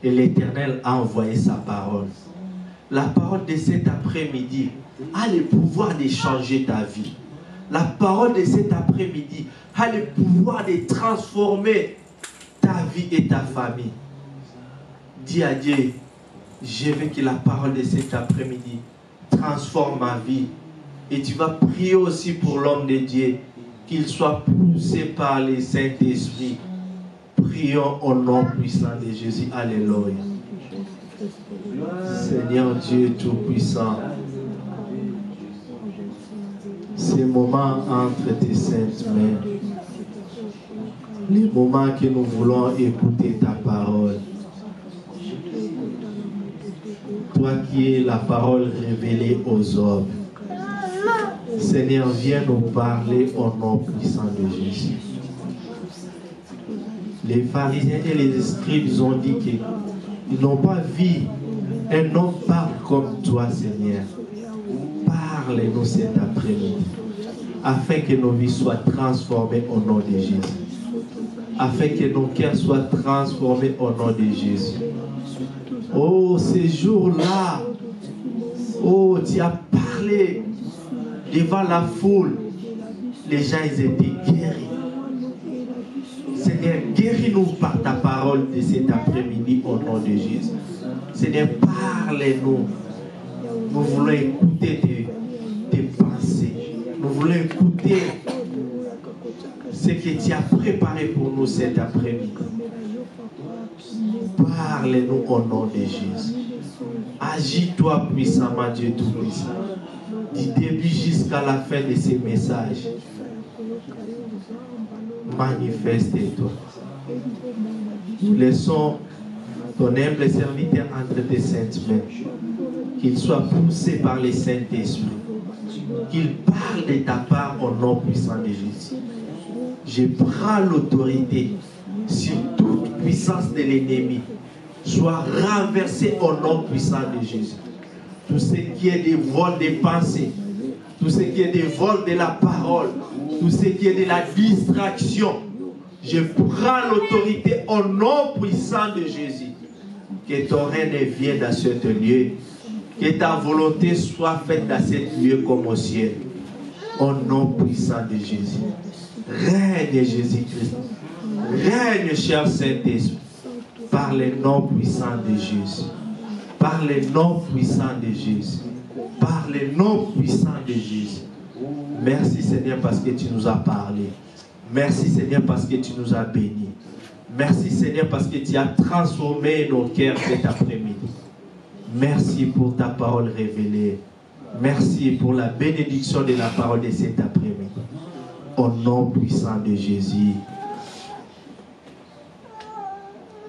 Et l'Éternel a envoyé sa parole. La parole de cet après-midi a le pouvoir de changer ta vie. La parole de cet après-midi a le pouvoir de transformer ta vie et ta famille. Dis à Dieu, je veux que la parole de cet après-midi transforme ma vie. Et tu vas prier aussi pour l'homme de Dieu, qu'il soit poussé par le Saint-Esprit. Prions au nom puissant de Jésus. Alléluia. Seigneur Dieu Tout-Puissant, ces moments entre tes saintes mains, les moments que nous voulons écouter ta parole, toi qui es la parole révélée aux hommes, Seigneur, viens nous parler au nom puissant de Jésus. Les pharisiens et les scribes ont dit qu'ils n'ont pas vu un homme parle comme toi, Seigneur. Parle-nous cet après-midi, afin que nos vies soient transformées au nom de Jésus. Afin que nos cœurs soient transformés au nom de Jésus. Oh, ces jours-là, oh, tu as parlé devant la foule. Les gens, ils étaient guéris. Seigneur, guéris-nous par ta parole de cet après-midi au nom de Jésus. Seigneur, parle-nous. Nous voulons écouter tes pensées. Nous voulons écouter ce que tu as préparé pour nous cet après-midi. Parle-nous au nom de Jésus. Agis-toi puissamment, Dieu Tout-Puissant. Du début jusqu'à la fin de ces messages. Manifeste-toi. Nous laissons ton humble serviteur entre tes saintes mains. Qu'il soit poussé par le Saint-Esprit. Qu'il parle de ta part au nom puissant de Jésus. Je prends l'autorité sur toute puissance de l'ennemi. Soit renversé au nom puissant de Jésus. Tout ce qui est des vols des pensées, tout ce qui est des vols de la parole, tout ce qui est de la distraction, je prends l'autorité au nom puissant de Jésus. Que ton règne vienne dans ce lieu, que ta volonté soit faite dans ce lieu comme au ciel, au nom puissant de Jésus. Règne Jésus-Christ, règne cher Saint-Esprit, par le nom puissant de Jésus. Par le nom puissant de Jésus. Par le nom puissant de Jésus. Merci Seigneur parce que tu nous as parlé. Merci Seigneur parce que tu nous as bénis. Merci Seigneur parce que tu as transformé nos cœurs cet après-midi. Merci pour ta parole révélée. Merci pour la bénédiction de la parole de cet après-midi. Au nom puissant de Jésus.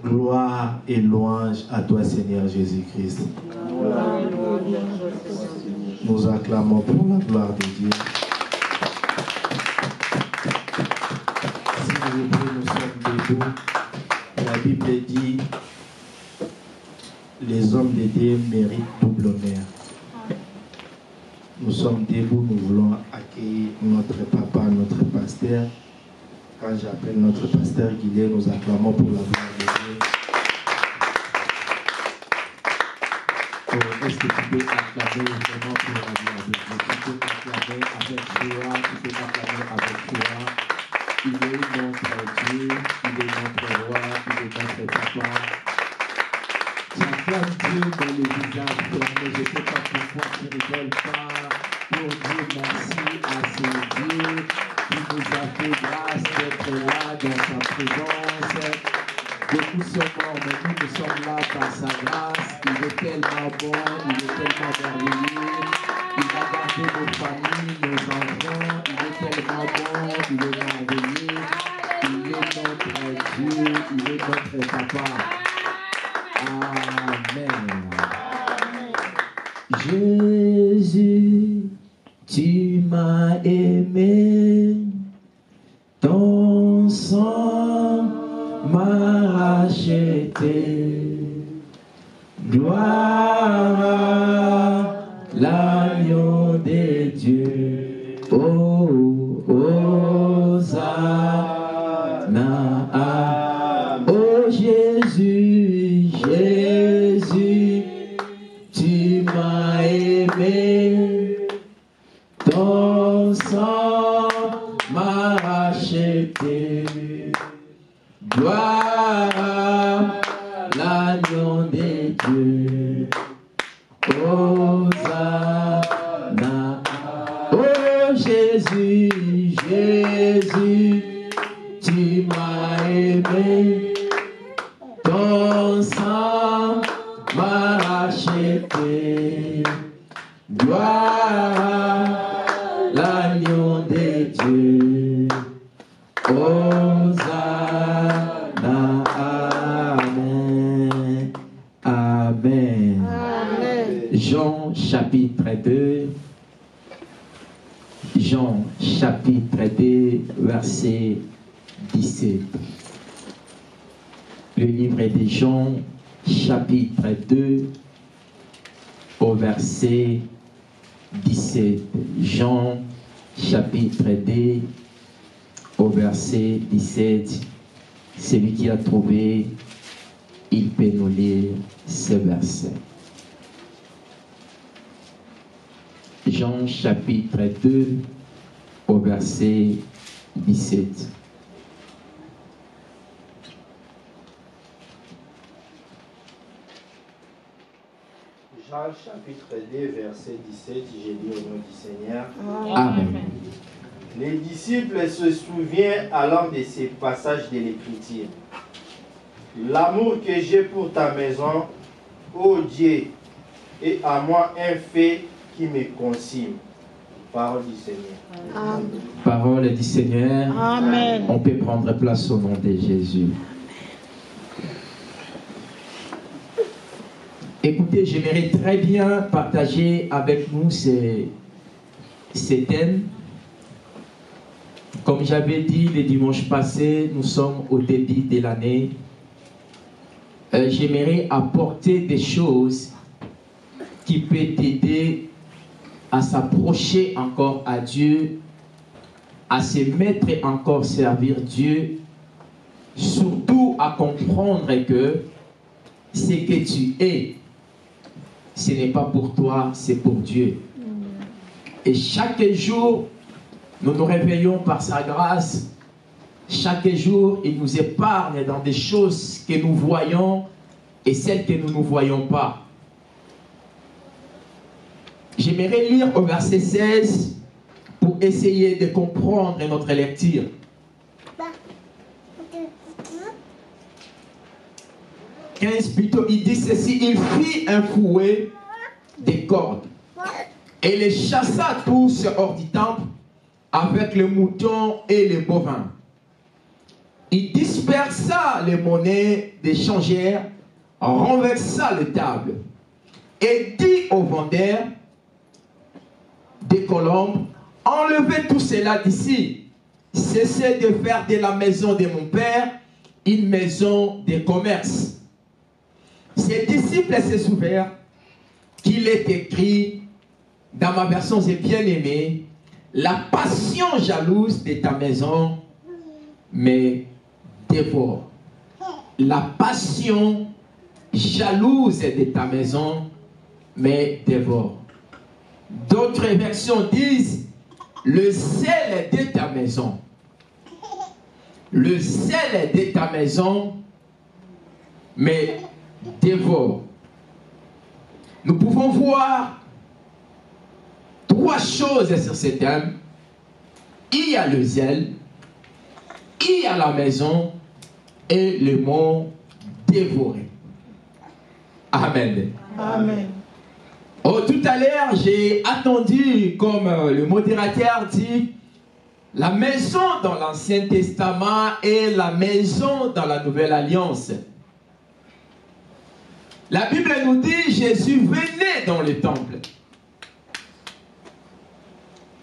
Gloire et louange à toi, Seigneur Jésus-Christ. Nous acclamons pour la gloire de Dieu. Si vous voulez, nous sommes debout. La Bible dit, les hommes de Dieu méritent double honneur. Nous sommes debout, nous voulons accueillir notre papa, notre pasteur. Quand j'appelle notre pasteur Guillet, nous acclamons pour la gloire de Dieu. Est-ce que tu peux acclamer vraiment pour la gloire de Dieu? Tu peux acclamer avec joie, tu peux acclamer avec joie. Il est notre Dieu, il est notre roi, il est notre papa. J'acclame Dieu dans le visage, mais je ne sais pas pourquoi tu ne rigoles pas. Pour dire merci à ce Dieu qui nous a fait grâce d'être là dans sa présence. Beaucoup sont morts, mais nous sommes là par sa grâce. Il est tellement bon, il est tellement merveilleux. Il a gardé nos familles, nos enfants. Il est tellement bon, il est merveilleux. Il est notre Dieu, il est notre papa. Amen. Jésus, tu m'as aimé. Ton sang m'a racheté. Gloire à l'agneau de Dieu. Oh, Hosanna. Oh Jésus, Jésus. m'a racheté. Gloire à l'agneau de Dieu. Hosanna. Oh Jésus, Jésus, tu m'as aimé. Ton sang m'a racheté. Gloire à l'agneau de Dieu. Hosanna. Amen. Amen. Amen. Jean chapitre 2. Jean chapitre 2, verset 17. Le livre de Jean chapitre 2 au verset 17. Jean chapitre 2 au verset 17. Celui qui a trouvé, il peut nous lire ce verset. Jean chapitre 2 au verset 17. Jean chapitre 2 verset 17, j'ai lu au nom du Seigneur. Amen. Les disciples se souviennent alors de ces passages de l'Écriture. L'amour que j'ai pour ta maison, ô Dieu, est à moi un fait qui me consume. Parole du Seigneur. Amen. Parole du Seigneur. Amen. On peut prendre place au nom de Jésus. Écoutez, j'aimerais très bien partager avec nous ces thèmes. Comme j'avais dit le dimanche passé, nous sommes au début de l'année. J'aimerais apporter des choses qui peuvent t'aider à s'approcher encore à Dieu, à se mettre encore servir Dieu, surtout à comprendre que ce que tu es, ce n'est pas pour toi, c'est pour Dieu. Et chaque jour, nous nous réveillons par sa grâce. Chaque jour, il nous épargne dans des choses que nous voyons et celles que nous ne voyons pas. J'aimerais lire au verset 16 pour essayer de comprendre notre lecture. 15 plutôt, il dit ceci: il fit un fouet des cordes et les chassa tous hors du temple avec les moutons et les bovins. Il dispersa les monnaies des changères, renversa les tables et dit aux vendeurs des colombes: enlevez tout cela d'ici, cessez de faire de la maison de mon père une maison de commerce. Ses disciples se souvinrent qu'il est écrit dans ma version j'ai bien aimé: la passion jalouse de ta maison me dévore. La passion jalouse de ta maison me dévore. D'autres versions disent le zèle de ta maison. Le zèle de ta maison me dévore. Nous pouvons voir trois choses sur ce thème. Il y a le zèle, il y a la maison et le mot dévorer. Amen. Amen. Oh, tout à l'heure, j'ai attendu, comme le modérateur dit, la maison dans l'Ancien Testament et la maison dans la Nouvelle Alliance. La Bible nous dit Jésus venait dans le temple.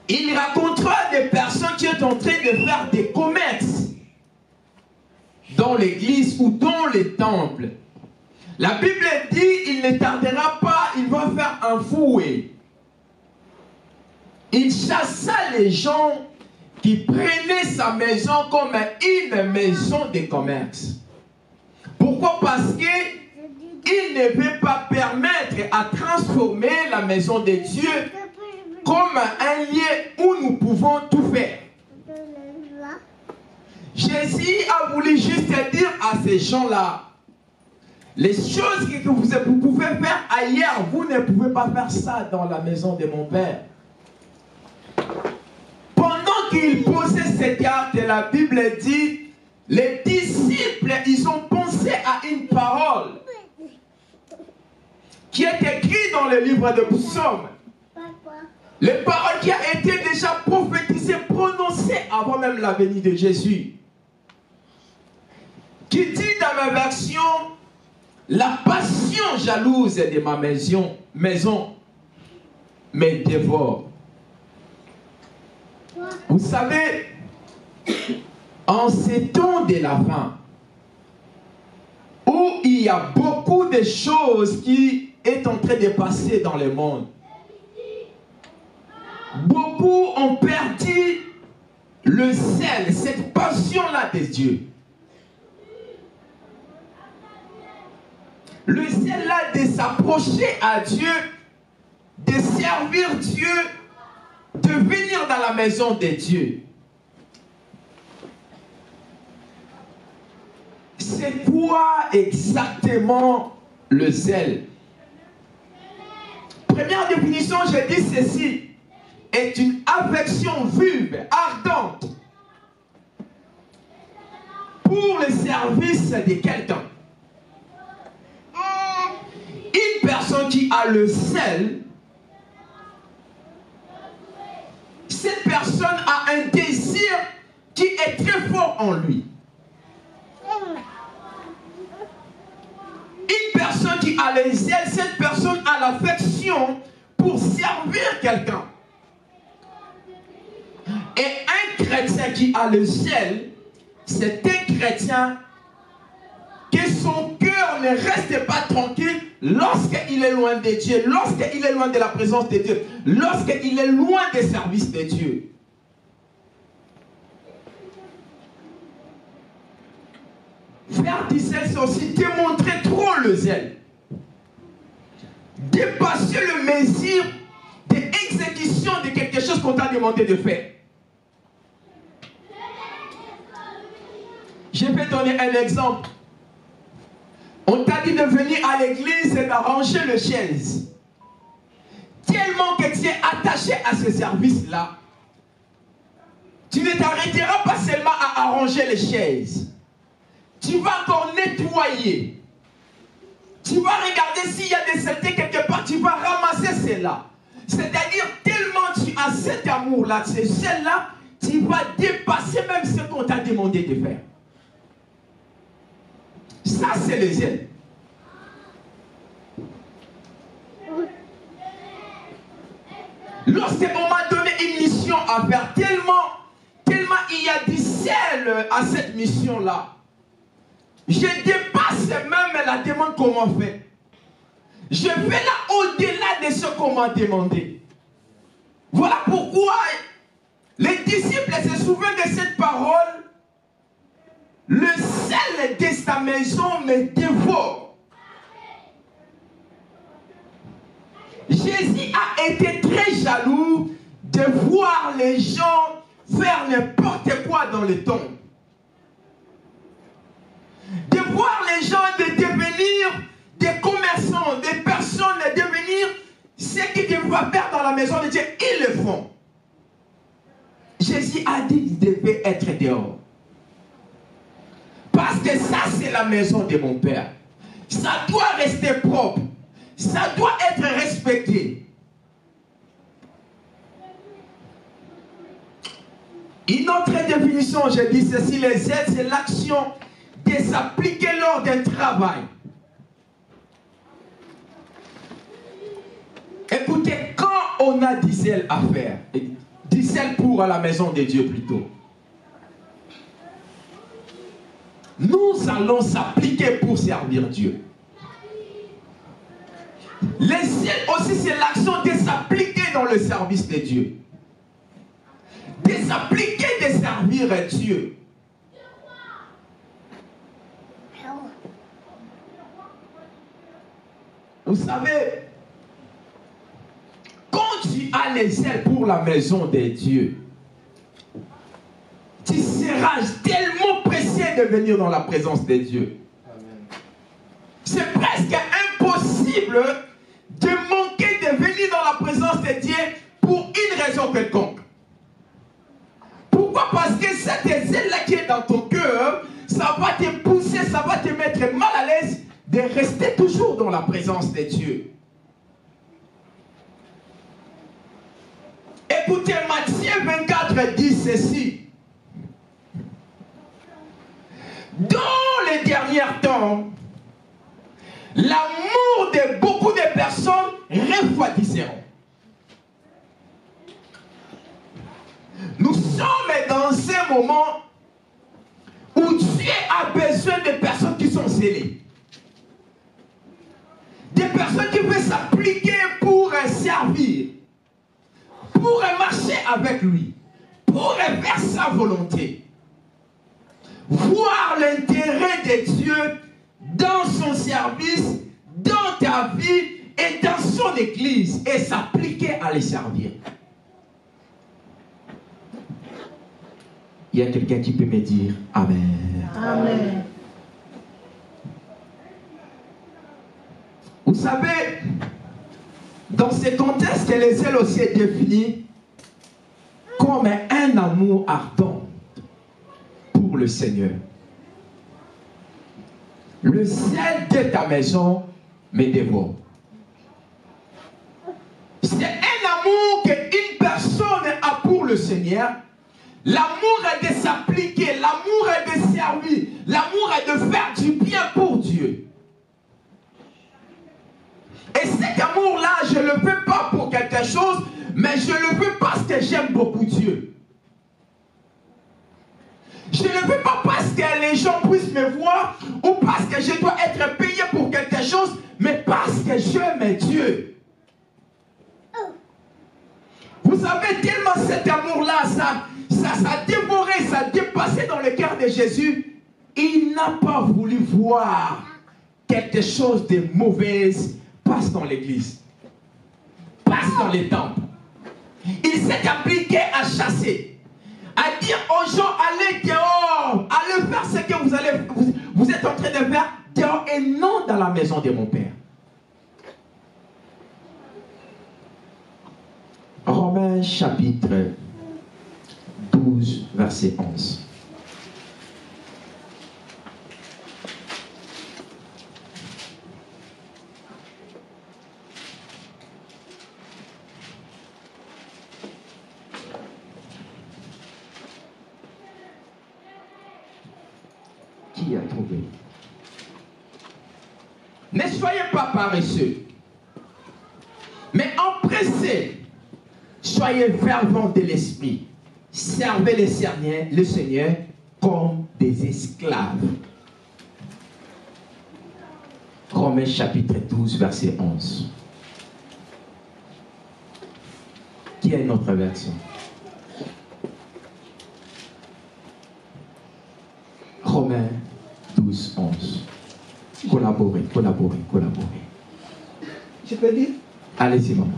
Il racontera des personnes qui sont en train de faire des commerces dans l'église ou dans le temple. La Bible dit il ne tardera pas, il va faire un fouet. Il chassa les gens qui prenaient sa maison comme une maison de commerce. Pourquoi? Parce que il ne veut pas permettre à transformer la maison de Dieu comme un lieu où nous pouvons tout faire. Jésus a voulu juste dire à ces gens-là, les choses que vous pouvez faire ailleurs, vous ne pouvez pas faire ça dans la maison de mon Père. Pendant qu'il posait cette carte, la Bible dit, les disciples, ils ont pensé à une parole qui est écrite dans le livre de Psaumes. Les paroles qui a été déjà prophétisées, prononcées avant même la venue de Jésus. Qui dit dans ma version, la passion jalouse de ma maison me dévore. Vous savez, en ces temps de la fin, où il y a beaucoup de choses qui est en train de passer dans le monde, beaucoup ont perdu le zèle, cette passion-là de Dieu. Le zèle-là de s'approcher à Dieu, de servir Dieu, de venir dans la maison de Dieu. C'est quoi exactement le zèle? Première définition, je dis ceci, est une affection vive, ardente, pour le service de quelqu'un. Une personne qui a le zèle, cette personne a un désir qui est très fort en lui. Une personne qui a le zèle, cette personne a l'affection pour servir quelqu'un. Et un chrétien qui a le zèle, c'est un chrétien que son cœur ne reste pas tranquille lorsqu'il est loin de Dieu, lorsqu'il est loin de la présence de Dieu, lorsqu'il est loin des services de Dieu. Faire du zèle, c'est aussi démontrer trop le zèle. Dépasser le mesure d'exécution de quelque chose qu'on t'a demandé de faire. Je vais donner un exemple. On t'a dit de venir à l'église et d'arranger les chaises. Tellement que tu es attaché à ce service-là, tu ne t'arrêteras pas seulement à arranger les chaises. Tu vas encore nettoyer. Tu vas regarder s'il y a des saletés quelque part, tu vas ramasser celle-là. C'est-à-dire, tellement tu as cet amour-là, c'est celle-là, tu vas dépasser même ce qu'on t'a demandé de faire. Ça, c'est le zèle. Lorsqu'on m'a donné une mission à faire, tellement il y a du zèle à cette mission-là, je dépasse même la demande qu'on m'a fait. Je vais là au-delà de ce qu'on m'a demandé. Voilà pourquoi les disciples se souviennent de cette parole. Le zèle de sa maison me dévore. Jésus a été très jaloux de voir les gens faire n'importe quoi dans le temple. De voir les gens de devenir des commerçants, des personnes, de devenir ce qu'ils devaient faire dans la maison de Dieu. Ils le font. Jésus a dit qu'ils devaient être dehors. Parce que ça, c'est la maison de mon Père. Ça doit rester propre. Ça doit être respecté. Une autre définition, je dis ceci, les zèle, c'est l'action de s'appliquer lors d'un travail. Écoutez, quand on a du zèle à faire, du zèle pour la maison de Dieu plutôt, nous allons s'appliquer pour servir Dieu. Le zèle aussi, c'est l'action de s'appliquer dans le service de Dieu. De s'appliquer, de servir Dieu. Vous savez, quand tu as les zèle pour la maison de Dieu, tu seras tellement précis de venir dans la présence de Dieu. C'est presque impossible de manquer de venir dans la présence de Dieu pour une raison quelconque. Pourquoi? Parce que cette zèle-là qui est dans ton cœur, ça va te pousser, ça va te mettre mal à l'aise de rester toujours dans la présence de Dieu. Écoutez, Matthieu 24 dit ceci. Dans les derniers temps, l'amour de beaucoup de personnes refroidissera. Nous sommes dans un moment où Dieu a besoin de personnes qui sont zélées. Des personnes qui veulent s'appliquer pour servir, pour marcher avec lui, pour faire sa volonté. Voir l'intérêt de Dieu dans son service, dans ta vie et dans son église et s'appliquer à les servir. Il y a quelqu'un qui peut me dire Amen. Amen. Vous savez, dans ce contexte, le zèle aussi est défini comme un amour ardent pour le Seigneur. Le zèle de ta maison me dévore. C'est un amour qu'une personne a pour le Seigneur. L'amour est de s'appliquer, l'amour est de servir, l'amour est de faire du bien pour Dieu. Et cet amour-là, je ne le fais pas pour quelque chose, mais je le fais parce que j'aime beaucoup Dieu. Je ne le fais pas parce que les gens puissent me voir ou parce que je dois être payé pour quelque chose, mais parce que j'aime Dieu. Vous savez, tellement cet amour-là, ça a dévoré, ça a dépassé dans le cœur de Jésus. Il n'a pas voulu voir quelque chose de mauvais passe dans l'église, passe dans les temples. Il s'est appliqué à chasser, à dire aux gens, allez dehors, allez faire ce que vous êtes en train de faire dehors et non dans la maison de mon Père. Romains chapitre 12, verset 11. Qui a trouvé? Ne soyez pas paresseux, mais empressés. Soyez fervents de l'esprit. Servez le Seigneur comme des esclaves. Romains chapitre 12, verset 11. Qui est notre version? Romains 12, 11. Collaborez. Je peux dire? Allez-y, maman.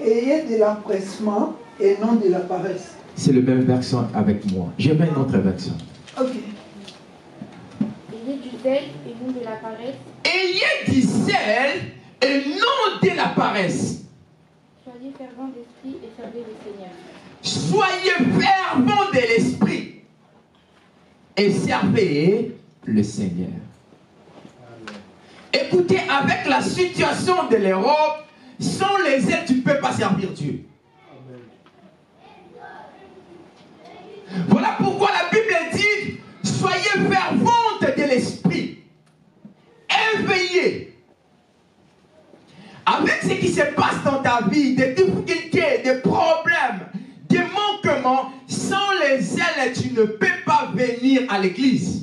Ayez de l'empressement et non de la paresse. C'est le même version avec moi. Je veux une autre version. Ok. Ayez du zèle et non de la paresse. Ayez du zèle et non de la paresse. Soyez fervents d'esprit et servez le Seigneur. Soyez fervents de l'esprit et servez le Seigneur. Écoutez, avec la situation de l'Europe, sans les aides, tu ne peux pas servir Dieu. Voilà pourquoi la Bible dit, soyez ferventes de l'esprit, éveillés. Avec ce qui se passe dans ta vie, des difficultés, des problèmes, des manquements, sans les ailes, tu ne peux pas venir à l'église.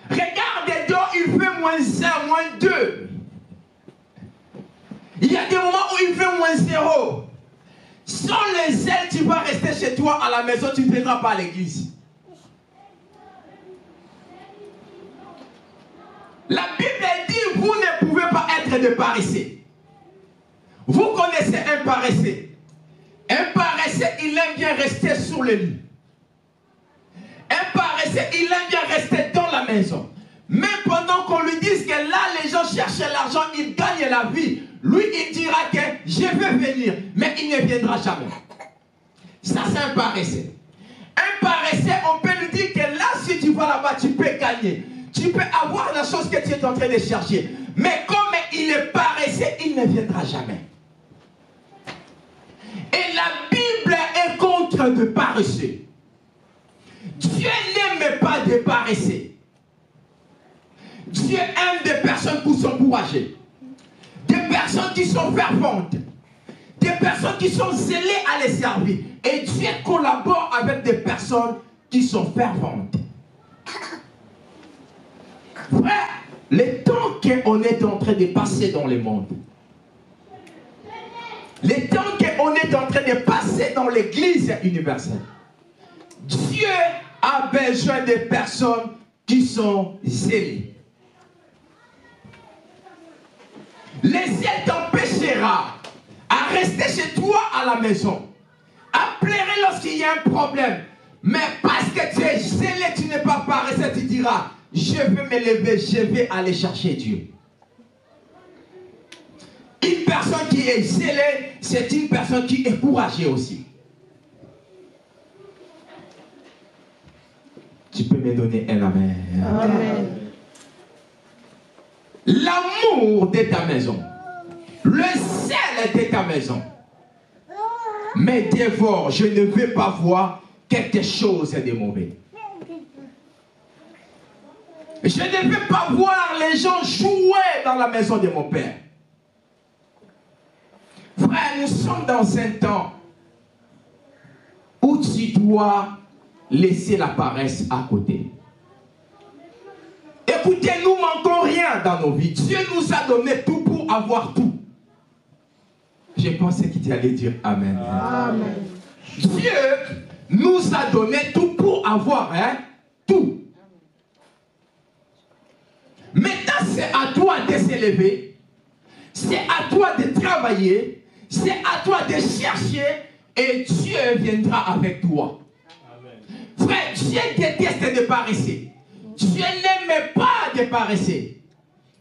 Regarde dehors, il fait -1, -2. Il y a des moments où il fait -0. Sans les ailes, tu vas rester chez toi à la maison, tu ne viendras pas à l'église. La Bible dit, vous ne pouvez pas être de paresseux. Vous connaissez un paresseux. Un paresseux, il aime bien rester sur le lit. Un paresseux, il aime bien rester dans la maison. Même pendant qu'on lui dise que là, les gens cherchent l'argent, ils gagnent la vie. Lui, il dira que je veux venir, mais il ne viendra jamais. Ça, c'est un paresseux. Un paresseux, on peut lui dire que là, si tu vas là-bas, tu peux gagner. Tu peux avoir la chose que tu es en train de chercher. Mais comme il est paresseux, il ne viendra jamais. Et la Bible est contre de paresseux. Dieu n'aime pas des paresseux. Dieu aime des personnes qui sont courageuses. Des personnes qui sont ferventes. Des personnes qui sont zélées à les servir. Et Dieu collabore avec des personnes qui sont ferventes. Frère, le temps qu'on est en train de passer dans le monde, le temps qu'on est en train de passer dans l'église universelle, Dieu a besoin de personnes qui sont zélées. Le zèle t'empêchera à rester chez toi à la maison, à pleurer lorsqu'il y a un problème. Mais parce que tu es zélé, tu n'es pas paresseux, tu diras, je vais me lever, je vais aller chercher Dieu. Une personne qui est zélée, c'est une personne qui est courageuse aussi. Tu peux me donner un amen. Amen. L'amour de ta maison, le zèle de ta maison, mais dévore, je ne veux pas voir quelque chose de mauvais. Je ne veux pas voir les gens jouer dans la maison de mon père. Frère, nous sommes dans un temps où tu dois laisser la paresse à côté. Écoutez, nous ne manquons rien dans nos vies. Dieu nous a donné tout pour avoir tout. Je pensais qu'il allait dire Amen. Amen. Dieu nous a donné tout pour avoir tout. Maintenant, c'est à toi de s'élever. C'est à toi de travailler. C'est à toi de chercher. Et Dieu viendra avec toi. Amen. Frère, Dieu déteste les paresseux. Dieu n'aime pas des paresseux.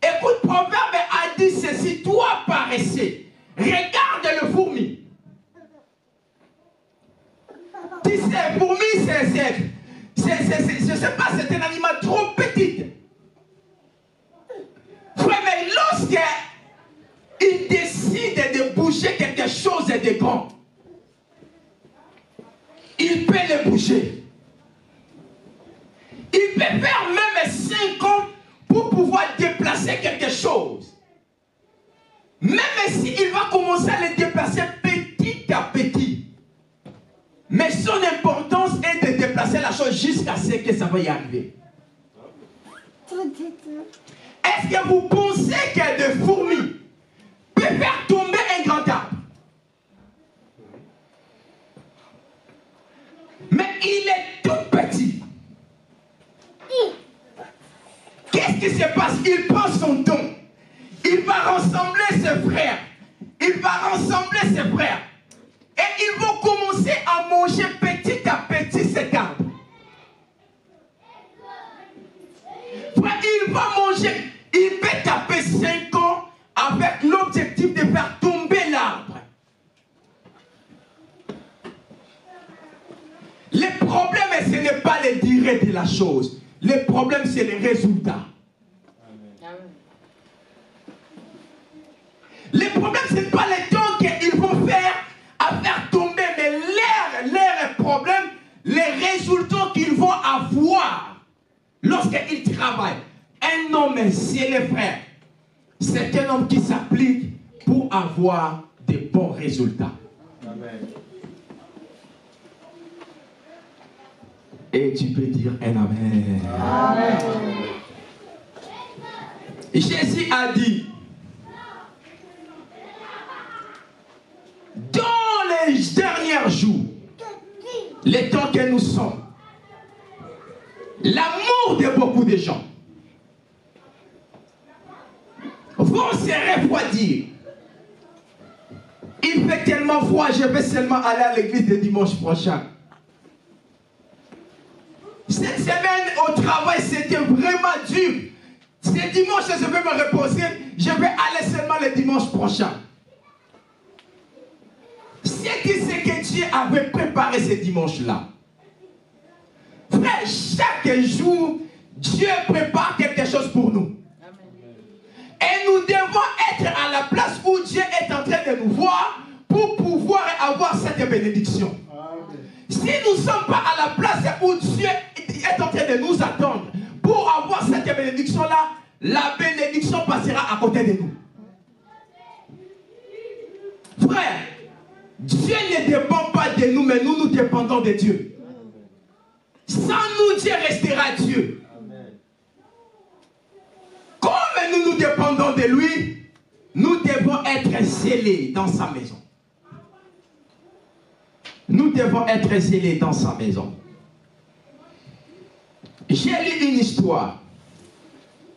Écoute, Proverbe a dit ceci, toi paresseux, regarde le fourmi. Tu sais, fourmi, je ne sais pas, c'est un animal trop petit. Frère, mais lorsqu'il décide de bouger quelque chose de grand, il peut le bouger. Il peut faire même 5 ans pour pouvoir déplacer quelque chose. Même s'il va commencer à le déplacer petit à petit. Mais son importance est de déplacer la chose jusqu'à ce que ça va y arriver. Est-ce que vous pensez que des fourmis peuvent faire tomber un grand arbre? Mais il est tout petit. Qu'est-ce qui se passe? Il prend son don. Il va rassembler ses frères. Il va rassembler ses frères. Et ils vont commencer à manger petit à petit cet arbre. Il va manger. Il peut taper 5 ans avec l'objectif de faire tomber l'arbre. Le problème, ce n'est pas le durée de la chose. Le problème, c'est les résultats. Le problème, ce n'est pas le temps qu'ils vont faire à faire tomber, mais leur problème, les résultats qu'ils vont avoir lorsqu'ils travaillent. Un homme, c'est les frères. C'est un homme qui s'applique pour avoir de bons résultats. Amen. Et tu peux dire un amen. Amen. Jésus a dit, dans les derniers jours, les temps que nous sommes, l'amour de beaucoup de gens vont se refroidir. Ils il fait tellement froid, je vais seulement aller à l'église le dimanche prochain. Cette semaine au travail, c'était vraiment dur. Ce dimanche, je vais me reposer. Je vais aller seulement le dimanche prochain. C'est qui c'est que Dieu avait préparé ce dimanche-là. Frère, chaque jour, Dieu prépare quelque chose pour nous. Et nous devons être à la place où Dieu est en train de nous voir pour pouvoir avoir cette bénédiction. Si nous ne sommes pas à la place où Dieu est en train de nous attendre pour avoir cette bénédiction-là, la bénédiction passera à côté de nous. Frère, Dieu ne dépend pas de nous, mais nous dépendons de Dieu. Sans nous, Dieu restera Dieu. Comme nous dépendons de lui, nous devons être zélés dans sa maison. Nous devons être zélés dans sa maison. J'ai lu une histoire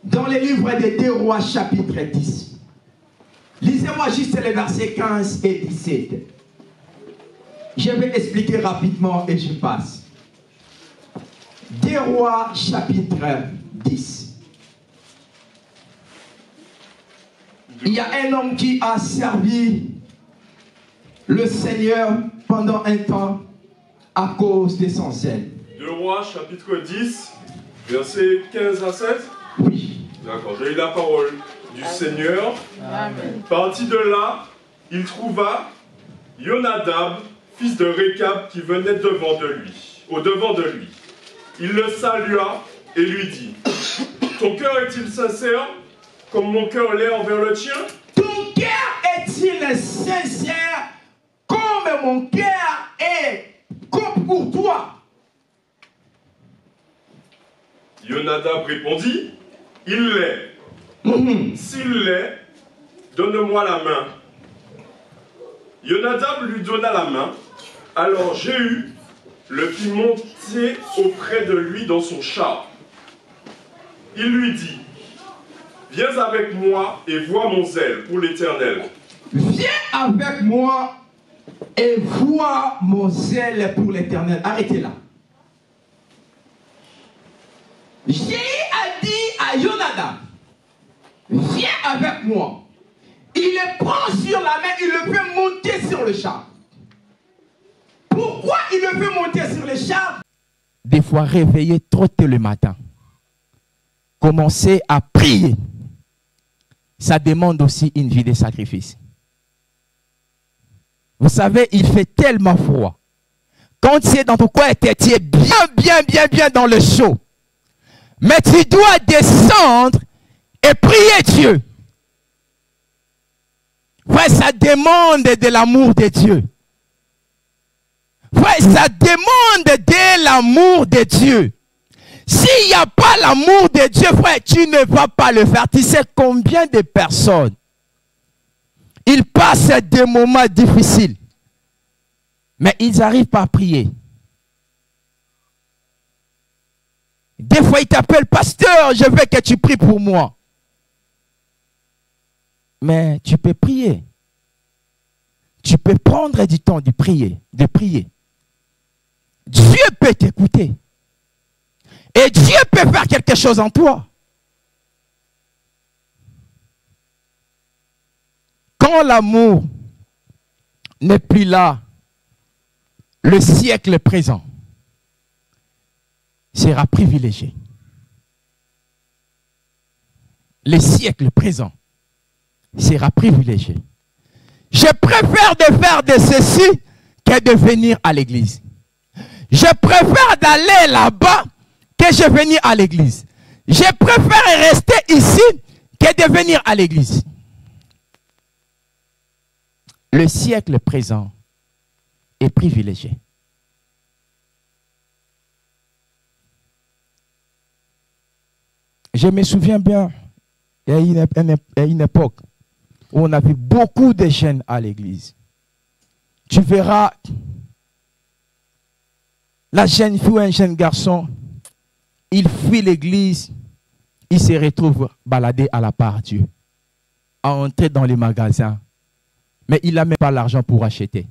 dans le livre de 2 Rois chapitre 10. Lisez-moi juste les versets 15 et 17. Je vais expliquer rapidement et je passe. 2 Rois chapitre 10. Il y a un homme qui a servi le Seigneur pendant un temps à cause de son zèle. 2 Rois chapitre 10, versets 15 à 7. Oui. D'accord, j'ai eu la parole du Seigneur. Amen. Parti de là, il trouva Jonadab, fils de Récab, qui venait au-devant de lui. Il le salua et lui dit: ton cœur est-il sincère comme mon cœur l'est envers le tien? Ton cœur est-il sincère comme mon cœur est comme pour toi? Jonadab répondit: il l'est. S'il l'est, donne-moi la main. Jonadab lui donna la main. Alors Jéhu le fit monter auprès de lui dans son char. Il lui dit: viens avec moi et vois mon zèle pour l'Éternel. Viens avec moi et vois mon zèle pour l'Éternel. Arrêtez là. Jéhu a dit à Jonadab: viens avec moi. Il le prend sur la main, il le fait monter sur le char. Pourquoi il le fait monter sur le char? Des fois réveillé trop tôt le matin. Commencer à prier. Ça demande aussi une vie de sacrifice. Vous savez, il fait tellement froid. Quand tu es dans ton coin, tu es bien dans le chaud. Mais tu dois descendre et prier Dieu. Ouais, ça demande de l'amour de Dieu. Ouais, ça demande de l'amour de Dieu. S'il n'y a pas l'amour de Dieu, frère, tu ne vas pas le faire. Tu sais combien de personnes, ils passent des moments difficiles, mais ils n'arrivent pas à prier. Des fois, ils t'appellent: pasteur, je veux que tu pries pour moi. Mais tu peux prier. Tu peux prendre du temps de prier, Dieu peut t'écouter. Et Dieu peut faire quelque chose en toi. Quand l'amour n'est plus là, le siècle présent sera privilégié. Le siècle présent sera privilégié. Je préfère de faire de ceci que de venir à l'église. Je préfère d'aller là-bas que je venir à l'église. Je préfère rester ici que de venir à l'église. Le siècle présent est privilégié. Je me souviens bien, il y a une époque où on avait beaucoup de jeunes à l'église. Tu verras la jeune fille ou un jeune garçon, il fuit l'église, il se retrouve baladé à la part Dieu, à entrer dans les magasins Mais il n'a même pas l'argent pour acheter.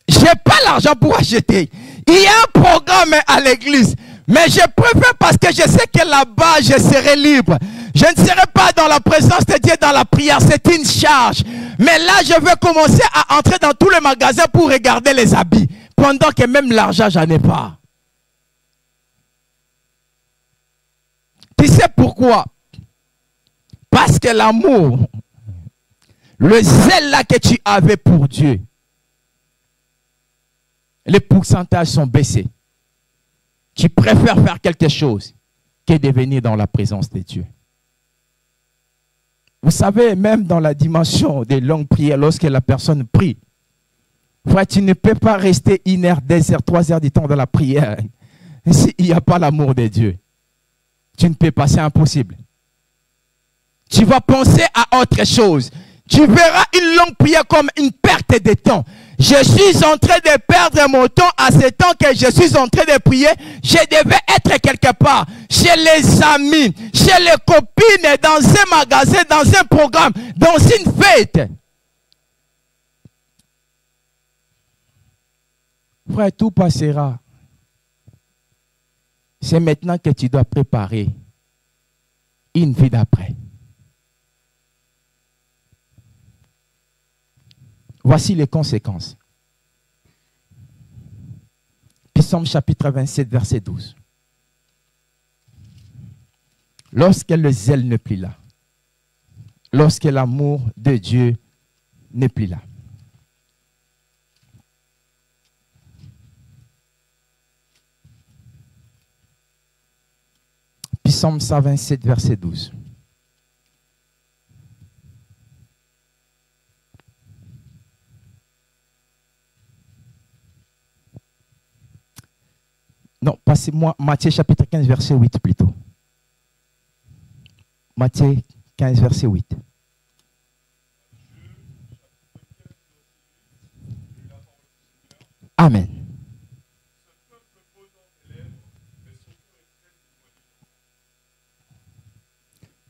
Je n'ai pas l'argent pour acheter. Il y a un programme à l'église. Mais je préfère parce que je sais que là-bas, je serai libre. Je ne serai pas dans la présence de Dieu dans la prière. C'est une charge. Mais là, je vais commencer à entrer dans tous les magasins pour regarder les habits. Pendant que même l'argent, j'en ai pas. Tu sais pourquoi? Parce que l'amour, le zèle là que tu avais pour Dieu, les pourcentages sont baissés. Tu préfères faire quelque chose que de venir dans la présence de Dieu. Vous savez, même dans la dimension des longues prières, lorsque la personne prie, frère, tu ne peux pas rester 1 heure, 2 heures, 3 heures du temps dans la prière. S'il n'y a pas l'amour de Dieu, tu ne peux pas, c'est impossible. Tu vas penser à autre chose. Tu verras une longue prière comme une perte de temps. Je suis en train de perdre mon temps à ce temps que je suis en train de prier. Je devais être quelque part, chez les amis, chez les copines, dans un magasin, dans un programme, dans une fête. Frère, tout passera. C'est maintenant que tu dois préparer une vie d'après. Voici les conséquences. Psaume chapitre 27, verset 12. Lorsque le zèle n'est plus là, lorsque l'amour de Dieu n'est plus là. Psaume 127, verset 12. Non, passez-moi Matthieu chapitre 15, verset 8 plutôt. Matthieu 15, verset 8. Amen.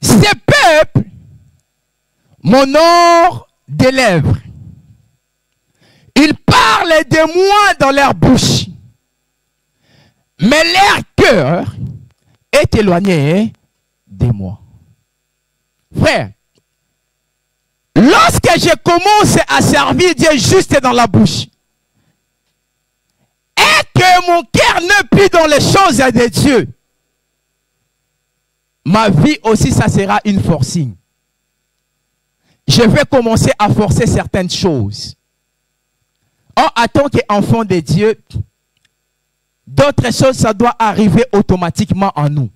Ces peuples m'honorent des lèvres. Ils parlent de moi dans leur bouche. Mais leur cœur est éloigné de moi. Frère, lorsque je commence à servir Dieu juste dans la bouche, et que mon cœur n'est plus dans les choses de Dieu, ma vie aussi, ça sera une forcing. Je vais commencer à forcer certaines choses. Or, en tant qu'enfant de Dieu, d'autres choses, ça doit arriver automatiquement en nous.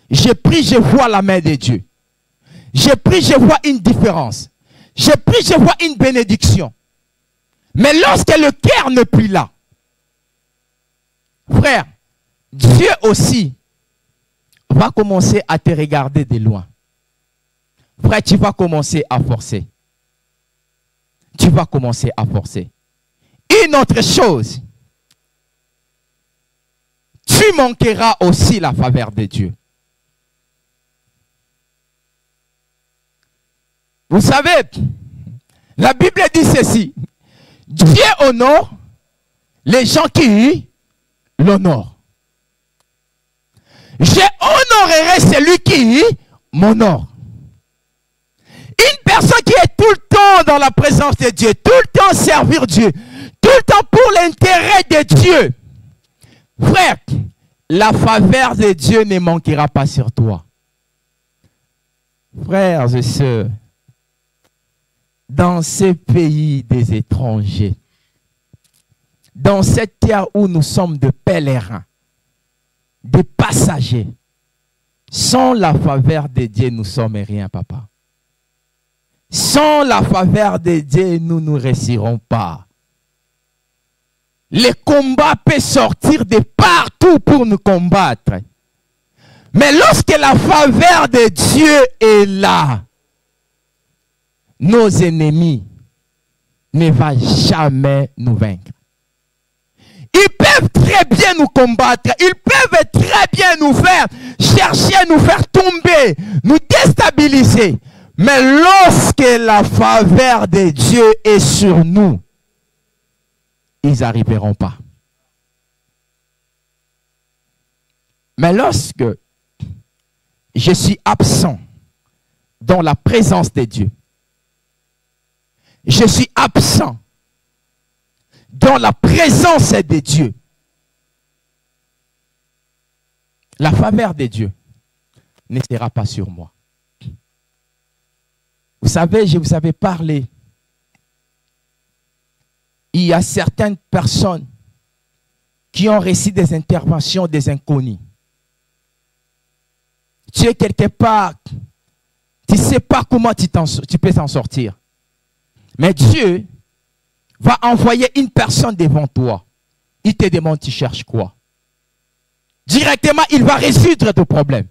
Je prie, je vois la main de Dieu. Je prie, je vois une différence. Je prie, je vois une bénédiction. Mais lorsque le cœur n'est plus là, frère, Dieu aussi va commencer à te regarder de loin. Frère, tu vas commencer à forcer. Tu vas commencer à forcer. Une autre chose, tu manqueras aussi la faveur de Dieu. Vous savez, la Bible dit ceci. Dieu honore les gens qui l'honorent. Je honorerai celui qui m'honore. Une personne qui est tout le temps dans la présence de Dieu, tout le temps servir Dieu, tout le temps pour l'intérêt de Dieu. Frère, la faveur de Dieu ne manquera pas sur toi. Frères et sœurs, dans ces pays des étrangers, dans cette terre où nous sommes de pèlerins, des passagers, sans la faveur de Dieu, nous ne sommes rien, papa. Sans la faveur de Dieu, nous ne réussirons pas. Les combats peuvent sortir de partout pour nous combattre. Mais lorsque la faveur de Dieu est là, nos ennemis ne vont jamais nous vaincre. Ils peuvent très bien nous combattre. Ils peuvent très bien nous faire chercher à nous faire tomber, nous déstabiliser. Mais lorsque la faveur de Dieu est sur nous, ils n'arriveront pas. Mais lorsque je suis absent dans la présence de Dieu, je suis absent dans la présence de Dieu, la faveur de Dieu ne sera pas sur moi. Vous savez, je vous avais parlé. Il y a certaines personnes qui ont reçu des interventions des inconnus. Tu es quelque part, tu ne sais pas comment tu peux t'en sortir. Mais Dieu va envoyer une personne devant toi. Il te demande, tu cherches quoi? Directement, il va résoudre ton problème.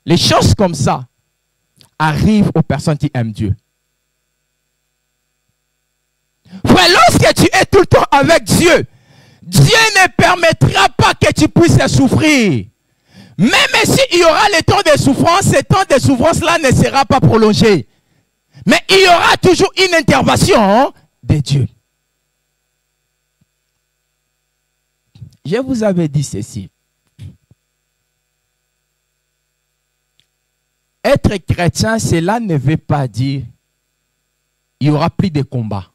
Les choses comme ça arrivent aux personnes qui aiment Dieu. Frère, lorsque tu es tout le temps avec Dieu, Dieu ne permettra pas que tu puisses souffrir. Même s'il y aura le temps de souffrance, ce temps de souffrance-là ne sera pas prolongé. Mais il y aura toujours une intervention de Dieu. Je vous avais dit ceci. Être chrétien, cela ne veut pas dire qu'il n'y aura plus de combats.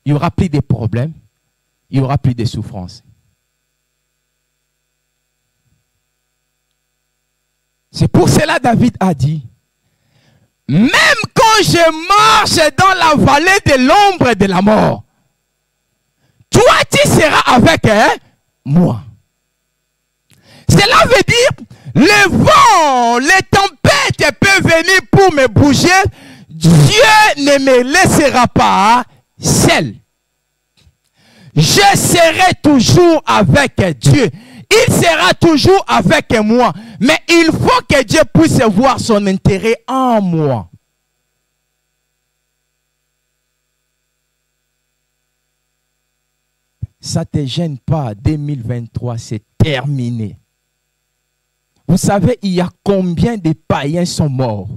Il n'y aura plus de problèmes. Il n'y aura plus de souffrances. C'est pour cela que David a dit, même quand je marche dans la vallée de l'ombre de la mort, toi tu seras avec moi. Cela veut dire, le vent, les tempêtes peuvent venir pour me bouger. Dieu ne me laissera pas seul. Je serai toujours avec Dieu. Il sera toujours avec moi. Mais il faut que Dieu puisse voir son intérêt en moi. Ça ne te gêne pas. 2023, c'est terminé. Vous savez, il y a combien de païens sont morts?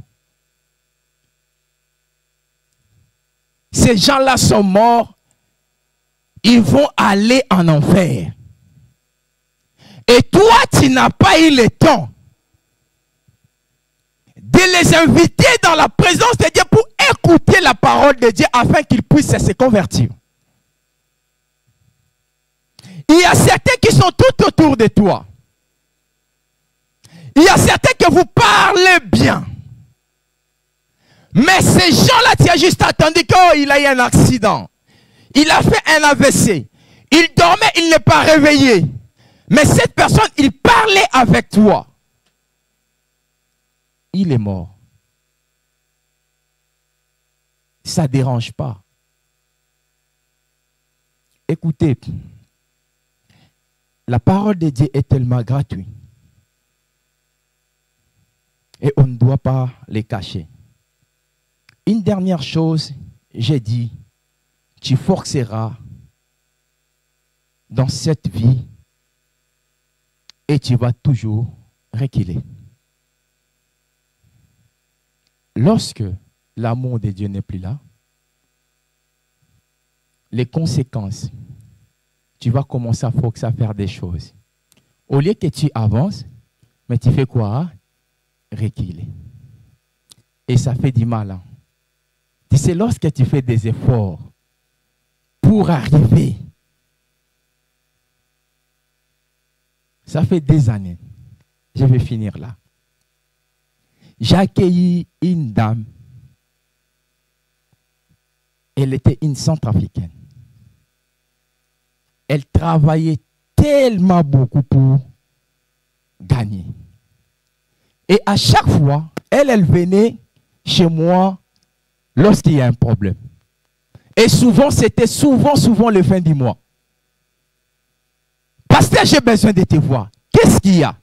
Ces gens-là sont morts. Ils vont aller en enfer. Et toi, tu n'as pas eu le temps de les inviter dans la présence de Dieu pour écouter la parole de Dieu afin qu'ils puissent se convertir. Il y a certains qui sont tout autour de toi. Il y a certains que vous parlez bien. Mais ces gens-là, tu as juste attendu qu'il a eu un accident. Il a fait un AVC. Il dormait, il n'est pas réveillé. Mais cette personne, il parlait avec toi. Il est mort. Ça ne dérange pas. Écoutez, la parole de Dieu est tellement gratuite. Et on ne doit pas les cacher. Une dernière chose, j'ai dit, tu forceras dans cette vie et tu vas toujours reculer. Lorsque l'amour de Dieu n'est plus là, les conséquences, tu vas commencer à forcer à faire des choses. Au lieu que tu avances, mais tu fais quoi? Reculer. Et ça fait du mal. Hein? Tu sais, lorsque tu fais des efforts pour arriver, ça fait des années, je vais finir là. J'ai accueilli une dame. Elle était une centrafricaine. Elle travaillait tellement beaucoup pour gagner. Et à chaque fois, elle venait chez moi lorsqu'il y a un problème. Et souvent, c'était souvent le fin du mois. Pasteur, j'ai besoin de te voir. Qu'est-ce qu'il y a?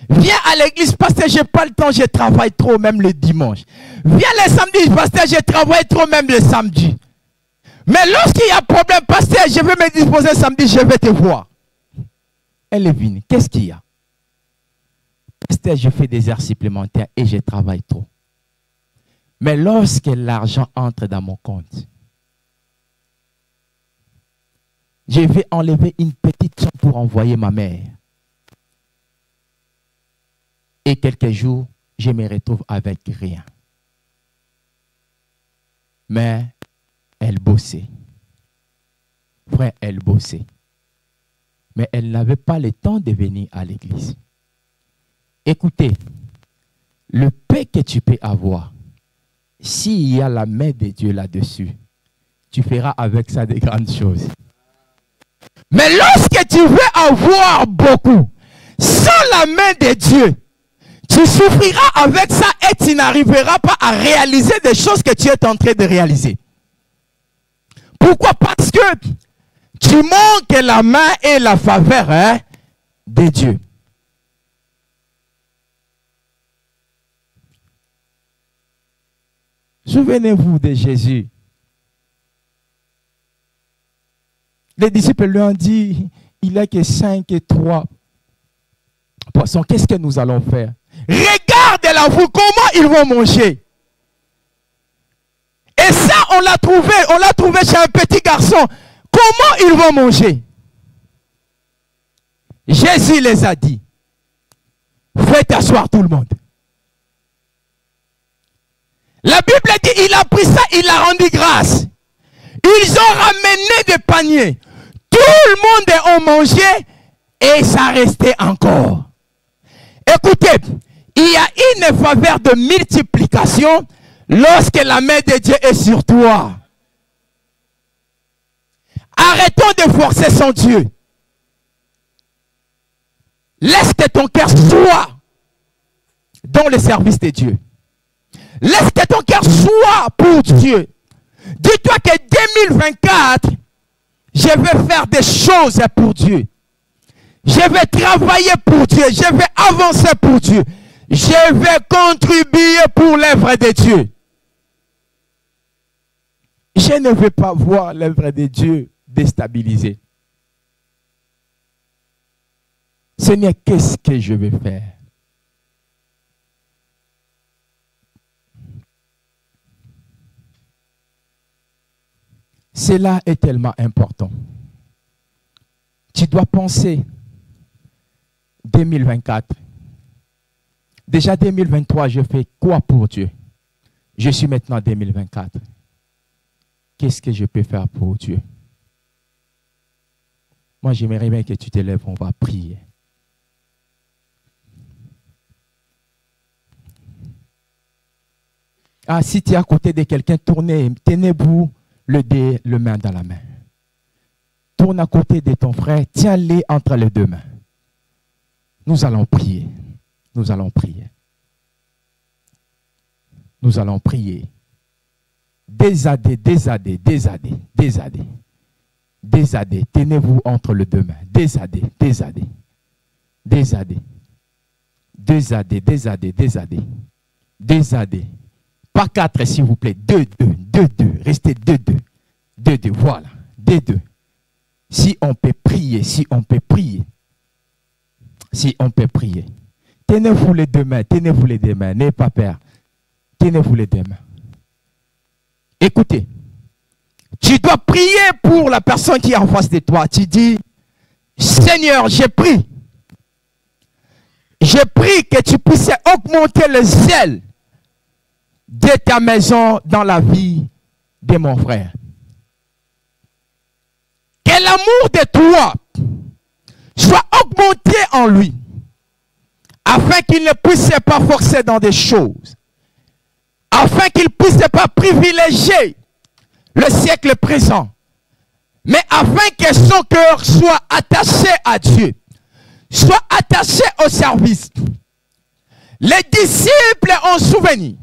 Viens à l'église, pasteur, je n'ai pas le temps, je travaille trop, même le dimanche. Viens le samedi, pasteur, je travaille trop, même le samedi. Mais lorsqu'il y a problème, pasteur, je vais me disposer samedi, je vais te voir. Elle est venue. Qu'est-ce qu'il y a? Pasteur, je fais des heures supplémentaires et je travaille trop. Mais lorsque l'argent entre dans mon compte, je vais enlever une petite somme pour envoyer ma mère. Et quelques jours, je me retrouve avec rien. Mais elle bossait. Frère, elle bossait. Mais elle n'avait pas le temps de venir à l'église. Écoutez, le paix que tu peux avoir, s'il y a la main de Dieu là-dessus, tu feras avec ça de grandes choses. Mais lorsque tu veux avoir beaucoup, sans la main de Dieu, tu souffriras avec ça et tu n'arriveras pas à réaliser des choses que tu es en train de réaliser. Pourquoi? Parce que tu manques la main et la faveur de Dieu. Souvenez-vous de Jésus. Les disciples lui ont dit, il n'y a que 5 et 3 poissons. Qu'est-ce que nous allons faire? Regardez-la, vous, comment ils vont manger. Et ça, on l'a trouvé chez un petit garçon. Comment ils vont manger? Jésus les a dit, faites asseoir tout le monde. La Bible dit, il a pris ça, il a rendu grâce. Ils ont ramené des paniers. Tout le monde a mangé et ça restait encore. Écoutez, il y a une faveur de multiplication lorsque la main de Dieu est sur toi. Arrêtons de forcer son Dieu. Laisse que ton cœur soit dans le service de Dieu. Laisse que ton cœur soit pour Dieu. Dis-toi que 2024, je vais faire des choses pour Dieu. Je vais travailler pour Dieu. Je vais avancer pour Dieu. Je vais contribuer pour l'œuvre de Dieu. Je ne veux pas voir l'œuvre de Dieu déstabilisée. Seigneur, qu'est-ce que je vais faire? Cela est tellement important. Tu dois penser 2024. Déjà 2023, je fais quoi pour Dieu? Je suis maintenant 2024. Qu'est-ce que je peux faire pour Dieu? Moi, j'aimerais bien que tu te lèves, on va prier. Ah, si tu es à côté de quelqu'un, tenez-vous le main dans la main. Tourne à côté de ton frère, tiens-les entre les deux mains. Nous allons prier. Nous allons prier. Nous allons prier. Des années. Tenez-vous entre les deux mains. Des années. Pas 4, s'il vous plaît. 2. Restez 2. Voilà. 2. Si on peut prier. Tenez-vous les deux mains. N'ayez pas peur. Tenez-vous les deux mains. Écoutez. Tu dois prier pour la personne qui est en face de toi. Tu dis, Seigneur, j'ai prie. Je prie que tu puisses augmenter le zèle de ta maison dans la vie de mon frère. Que l'amour de toi soit augmenté en lui, afin qu'il ne puisse pas forcer dans des choses, afin qu'il ne puisse pas privilégier le siècle présent, mais afin que son cœur soit attaché à Dieu, soit attaché au service. Les disciples ont souvenu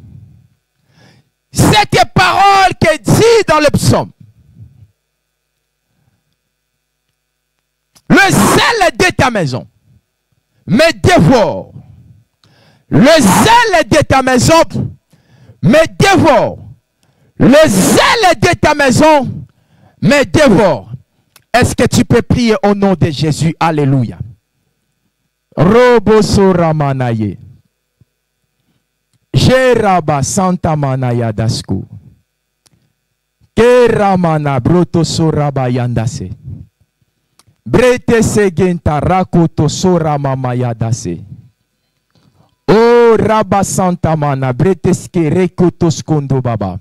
cette parole qui est dit dans le psaume. Le zèle de ta maison me dévore. Le zèle de ta maison me dévore. Le zèle de ta maison mais dévore. Est-ce que tu peux prier au nom de Jésus? Alléluia. Robo Soramanaye. Jeraba Santa Manaya Dasku. Keramana Broto Soraba Yandase. Brete Segenta Rakoto Sorama Mayadase. O Raba Santa Mana Breteske Rekotos Kondo Baba.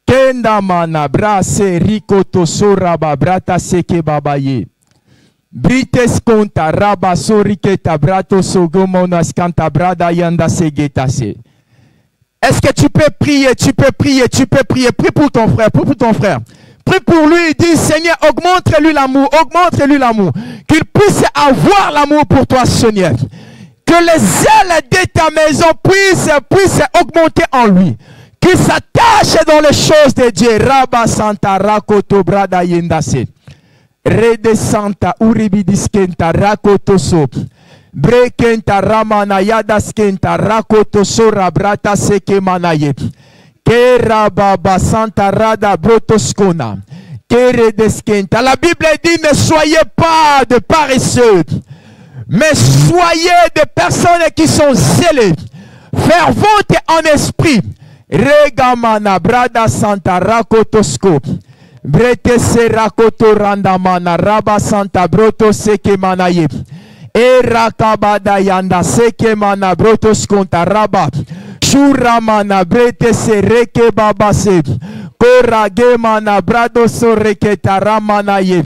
Kenda Mana Brase Rikoto Soraba Brata Seke Babaye. Brites Konta Raba Soriketa Brato Sogomonas Kanta Brada Yanda Segetase. Est-ce que tu peux prier, tu peux prier, tu peux prier. Prie pour ton frère, prie pour ton frère. Prie pour lui, dis Seigneur, augmente-lui l'amour, augmente-lui l'amour. Qu'il puisse avoir l'amour pour toi, Seigneur. Que les ailes de ta maison puissent augmenter en lui. Qu'il s'attache dans les choses de Dieu. Rabba Santa Rakoto Brada Yendase. Rede Santa Uribidiskenta Rakoto Sop. Brekenta Ramana Yadaskenta Rakoto Sora Brata Seke Manaye. Kerababa Santa Rada Brotoskona. Keredeskenta. La Bible dit ne soyez pas de paresseux, mais soyez des personnes qui sont zélées, ferventes en esprit. Regamana Brada Santa Rakotosko. Brete Serakoto Randamana Raba Santa Broto Seke Manaye. Erakabada Yanda Seke Mana Brotoskonta Raba. Shuramana Brete Sereke Babase. Korage Mana Brado Soreke Taramanaye.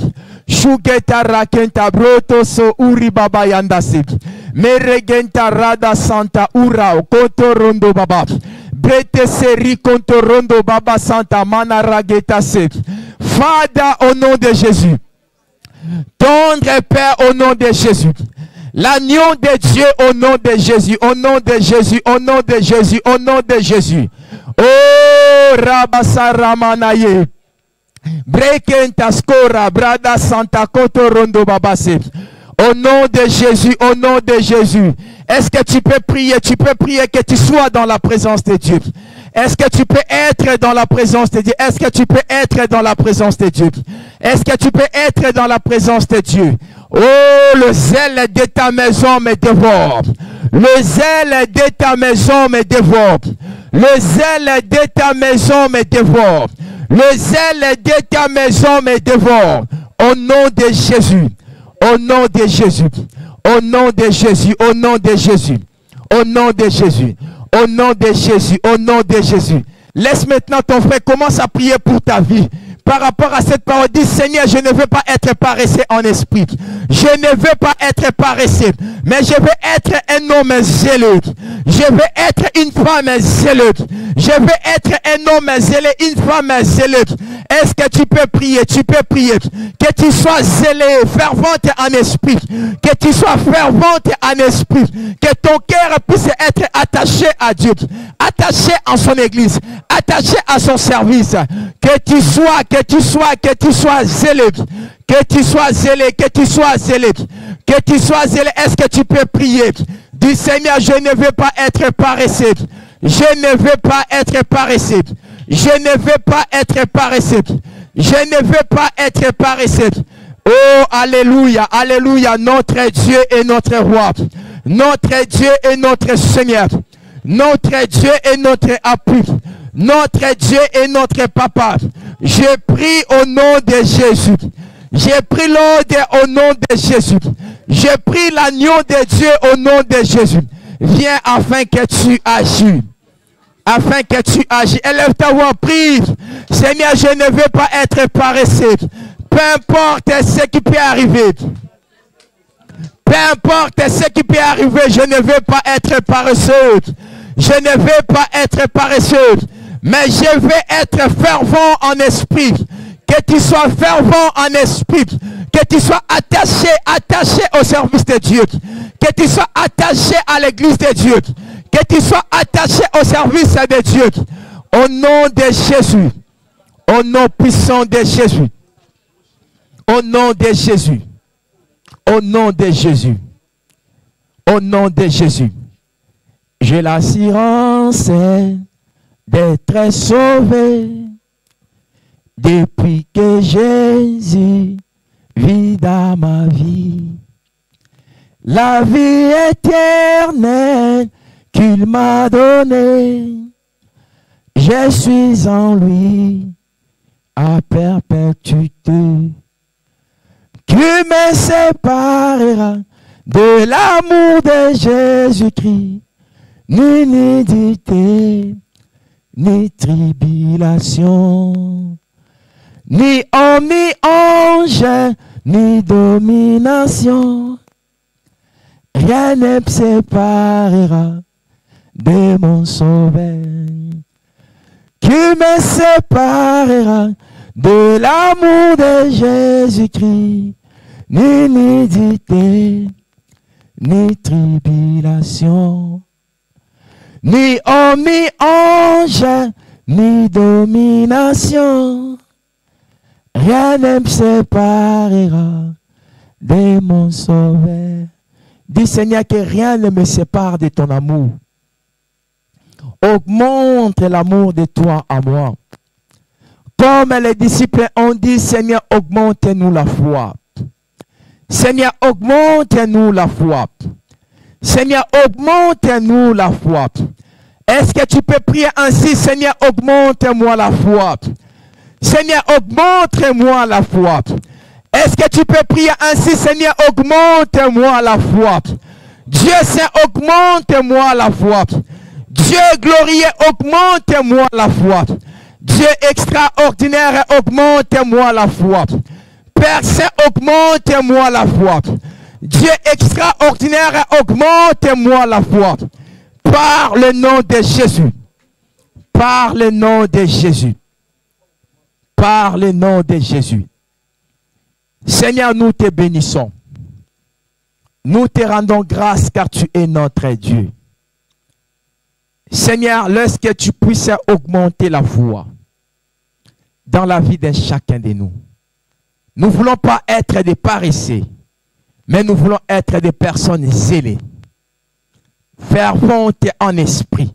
Shugeta Rakenta Broto So Uri Baba Yandase. Meregenta Rada Santa Ura Koto Rondo Baba. Brete Seri Konto Rondo Baba Santa Mana Rageta Se. Fada au nom de Jésus. Tendre Père au nom de Jésus. L'agneau de Dieu au nom de Jésus, au nom de Jésus, au nom de Jésus, au nom de Jésus. Oh Rabasaramanaye. Brekentaskora Brada Santa Koto Rondo Babase. Au nom de Jésus, au nom de Jésus. Est-ce que tu peux prier que tu sois dans la présence de Dieu? Est-ce que tu peux être dans la présence de Dieu? Est-ce que tu peux être dans la présence de Dieu? Est-ce que tu peux être dans la présence de Dieu? Oh, le zèle de ta maison me dévore. Le zèle de ta maison me dévore. Le zèle de ta maison me dévore. Le zèle de ta maison me dévore. Au nom de Jésus. Au nom de Jésus. Au nom de Jésus. Au nom de Jésus. Au nom de Jésus. Au nom de Jésus. Au nom de Jésus. Laisse maintenant ton frère commence à prier pour ta vie. Par rapport à cette parole, dis Seigneur, je ne veux pas être paresseux en esprit. Je ne veux pas être paresseux, mais je veux être un homme zélé. Je veux être une femme zélée. Je veux être un homme zélé, une femme zélée. Est-ce que tu peux prier? Tu peux prier. Que tu sois zélé, fervente en esprit. Que tu sois fervente en esprit. Que ton cœur puisse être attaché à Dieu. Attaché à son église. Attaché à son service. Que tu sois zélé. Que tu sois zélé. Que tu sois zélé. Que tu sois zélé. Est-ce que tu peux prier? Dis Seigneur, je ne veux pas être paresseux. Je ne veux pas être paresseux. Je ne veux pas être paresseux. Je ne veux pas être paresseux. Oh, alléluia, alléluia. Notre Dieu est notre roi. Notre Dieu est notre Seigneur. Notre Dieu est notre appui. Notre Dieu est notre papa. Je prie au nom de Jésus. J'ai pris l'ordre au nom de Jésus. J'ai pris l'agneau de Dieu au nom de Jésus. Viens afin que tu agis. Afin que tu agis. Élève ta voix, prie. Seigneur, je ne veux pas être paresseux. Peu importe ce qui peut arriver. Peu importe ce qui peut arriver, je ne veux pas être paresseux. Je ne veux pas être paresseux. Mais je veux être fervent en esprit. Que tu sois fervent en esprit. Que tu sois attaché au service de Dieu. Que tu sois attaché à l'église de Dieu. Que tu sois attaché au service de Dieu. Au nom de Jésus. Au nom puissant de Jésus. Au nom de Jésus. Au nom de Jésus. Au nom de Jésus. J'ai l'assurance d'être sauvé. depuis que Jésus vit dans ma vie. La vie éternelle qu'il m'a donnée, je suis en lui à perpétuité. Qui me séparera de l'amour de Jésus-Christ? Ni nudité, ni tribulation, ni homme, ni ange, ni domination. Rien ne me séparera de mon Sauveur. Qui me séparera de l'amour de Jésus-Christ? Ni nudité, ni tribulation, ni homme, ni ange, ni domination. Rien ne me séparera de mon Sauveur. Dis Seigneur que rien ne me sépare de ton amour. Augmente l'amour de toi à moi. Comme les disciples ont dit, Seigneur, augmente-nous la foi. Seigneur, augmente-nous la foi. Seigneur, augmente-nous la foi. Est-ce que tu peux prier ainsi, Seigneur, augmente-moi la foi. Seigneur, augmente-moi la foi. Est-ce que tu peux prier ainsi, Seigneur, augmente-moi la foi. Dieu Saint, augmente-moi la foi. Dieu glorieux, augmente-moi la foi. Dieu extraordinaire, augmente-moi la foi. Père Saint, augmente-moi la foi. Dieu extraordinaire, augmente-moi la foi. Par le nom de Jésus. Par le nom de Jésus. Par le nom de Jésus. Seigneur, nous te bénissons. Nous te rendons grâce car tu es notre Dieu. Seigneur, lorsque tu puisses augmenter la foi dans la vie de chacun de nous. Nous ne voulons pas être des paresseux, mais nous voulons être des personnes zélées, ferventes en esprit,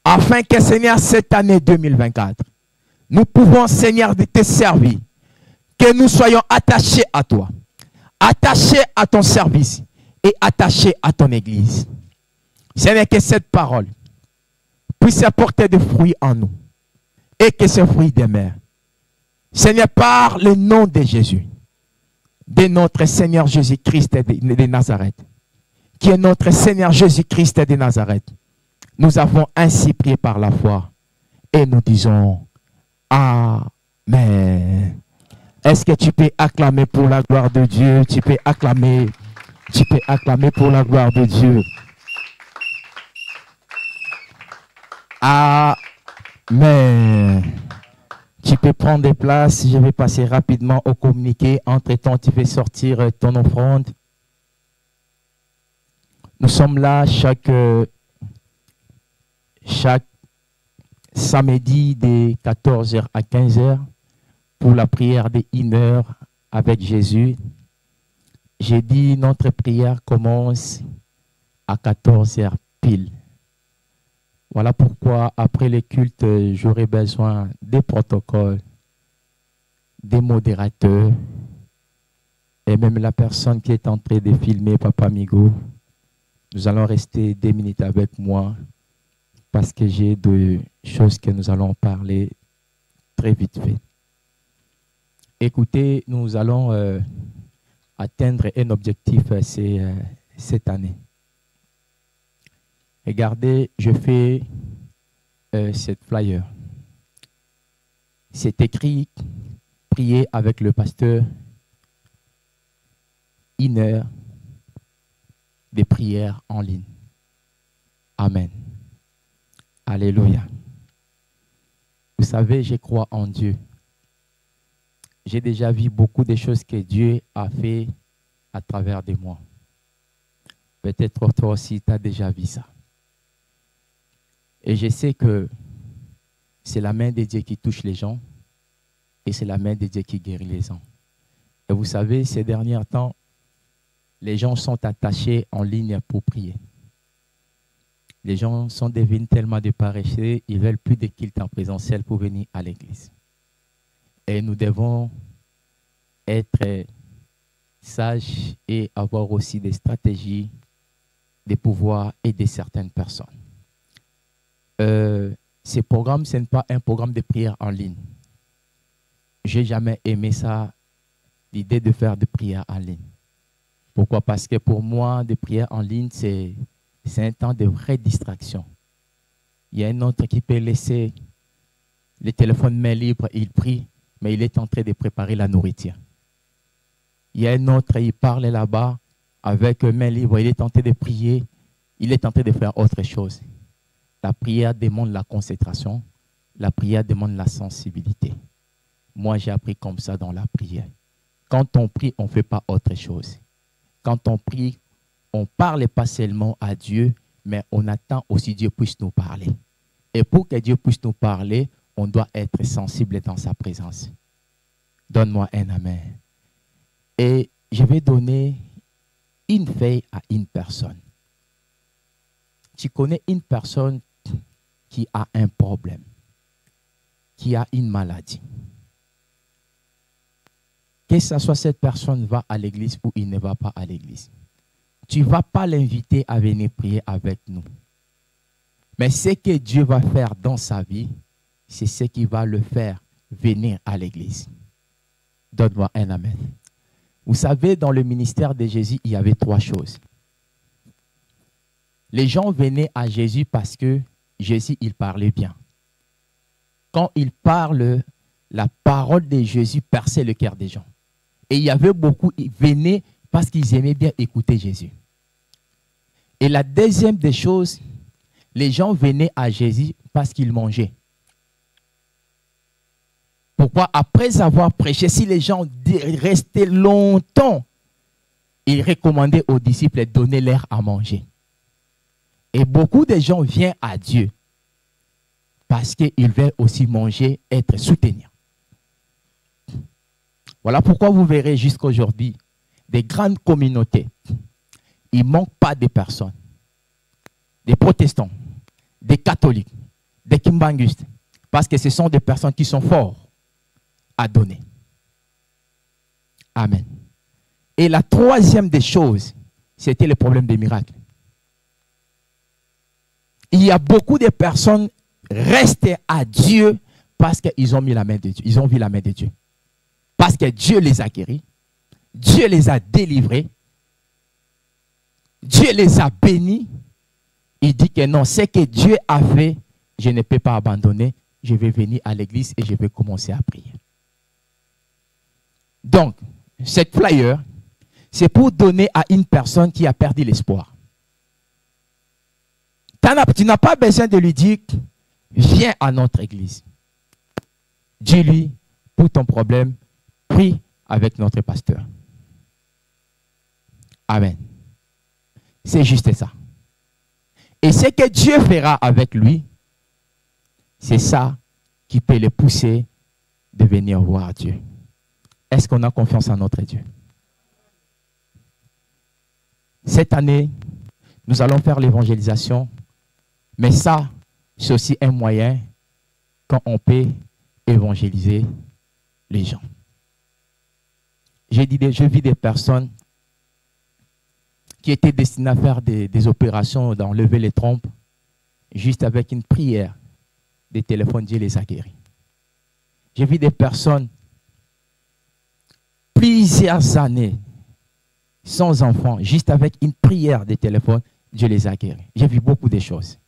afin que, Seigneur, cette année 2024, nous pouvons, Seigneur, te servir, que nous soyons attachés à toi, attachés à ton service et attachés à ton Église. Seigneur, que cette parole puisse apporter des fruits en nous et que ces fruits demeurent. Seigneur, par le nom de Jésus, de notre Seigneur Jésus-Christ de Nazareth, qui est notre Seigneur Jésus-Christ de Nazareth, nous avons ainsi prié par la foi et nous disons Amen. Est-ce que tu peux acclamer pour la gloire de Dieu? Tu peux acclamer pour la gloire de Dieu. Amen. Tu peux prendre des places. Je vais passer rapidement au communiqué. Entre-temps, tu fais sortir ton offrande. Nous sommes là chaque samedi de 14h à 15h pour la prière de 1 heure avec Jésus. J'ai dit notre prière commence à 14h pile. Voilà pourquoi après les cultes, j'aurai besoin des protocoles, des modérateurs et même la personne qui est en train de filmer Papa Migo. Nous allons rester 2 minutes avec moi parce que j'ai 2 choses que nous allons parler très vite fait. Écoutez, nous allons atteindre un objectif cette année. Regardez, je fais cette flyer. C'est écrit « Prier avec le pasteur, 1 heure de prière en ligne. » Amen. Alléluia. Vous savez, je crois en Dieu. J'ai déjà vu beaucoup de choses que Dieu a fait à travers de moi. Peut-être toi aussi, tu as déjà vu ça. Et je sais que c'est la main de Dieu qui touche les gens et c'est la main de Dieu qui guérit les gens. Et vous savez, ces derniers temps, les gens sont attachés en ligne pour prier. Les gens sont devenus tellement de paresseux, ils ne veulent plus de culte en présentiel pour venir à l'église. Et nous devons être sages et avoir aussi des stratégies, des pouvoirs aider certaines personnes. Ce programme, ce n'est pas un programme de prière en ligne. Je n'ai jamais aimé ça, l'idée de faire des prières en ligne. Pourquoi? Parce que pour moi, des prières en ligne, c'est un temps de vraie distraction. Il y a un autre qui peut laisser le téléphone main libre, il prie, mais il est en train de préparer la nourriture. Il y a un autre, il parle là-bas avec main libre, il est en train de prier, il est en train de faire autre chose. La prière demande la concentration, la prière demande la sensibilité. Moi, j'ai appris comme ça dans la prière. Quand on prie, on ne fait pas autre chose. Quand on prie, on ne parle pas seulement à Dieu, mais on attend aussi que Dieu puisse nous parler. Et pour que Dieu puisse nous parler, on doit être sensible dans sa présence. Donne-moi un amen. Et je vais donner une feuille à une personne. Tu connais une personne qui a un problème, qui a une maladie. Que ce soit cette personne va à l'église ou il ne va pas à l'église. Tu ne vas pas l'inviter à venir prier avec nous. Mais ce que Dieu va faire dans sa vie, c'est ce qui va le faire venir à l'église. Donne-moi un amen. Vous savez, dans le ministère de Jésus, il y avait 3 choses. Les gens venaient à Jésus parce que Jésus, il parlait bien. Quand il parle, la parole de Jésus perçait le cœur des gens. Et il y avait beaucoup qui venaient parce qu'ils aimaient bien écouter Jésus. Et la deuxième des choses, les gens venaient à Jésus parce qu'ils mangeaient. Pourquoi? Après avoir prêché, si les gens restaient longtemps, il recommandait aux disciples de donner leur à manger. Et beaucoup de gens viennent à Dieu parce qu'ils veulent aussi manger, être soutenus. Voilà pourquoi vous verrez jusqu'à aujourd'hui des grandes communautés. Il ne manque pas de personnes. Des protestants, des catholiques, des kimbangustes. Parce que ce sont des personnes qui sont forts à donner. Amen. Et la troisième des choses, c'était le problème des miracles. Il y a beaucoup de personnes restées à Dieu parce qu'ils ont mis la main de Dieu. Ils ont vu la main de Dieu. Parce que Dieu les a guéris. Dieu les a délivrés. Dieu les a bénis. Il dit que non, ce que Dieu a fait, je ne peux pas abandonner. Je vais venir à l'église et je vais commencer à prier. Donc, cette flyer, c'est pour donner à une personne qui a perdu l'espoir. Tu n'as pas besoin de lui dire, viens à notre église. Dis-lui, pour ton problème, prie avec notre pasteur. Amen. C'est juste ça. Et ce que Dieu fera avec lui, c'est ça qui peut le pousser de venir voir Dieu. Est-ce qu'on a confiance en notre Dieu? Cette année, nous allons faire l'évangélisation. Mais ça, c'est aussi un moyen quand on peut évangéliser les gens. Je vis des personnes qui étaient destinées à faire des opérations, d'enlever les trompes, juste avec une prière des téléphones, Dieu les a guéris. J'ai vu des personnes, plusieurs années, sans enfants, juste avec une prière des téléphones, Dieu les a guéris. J'ai vu beaucoup de choses.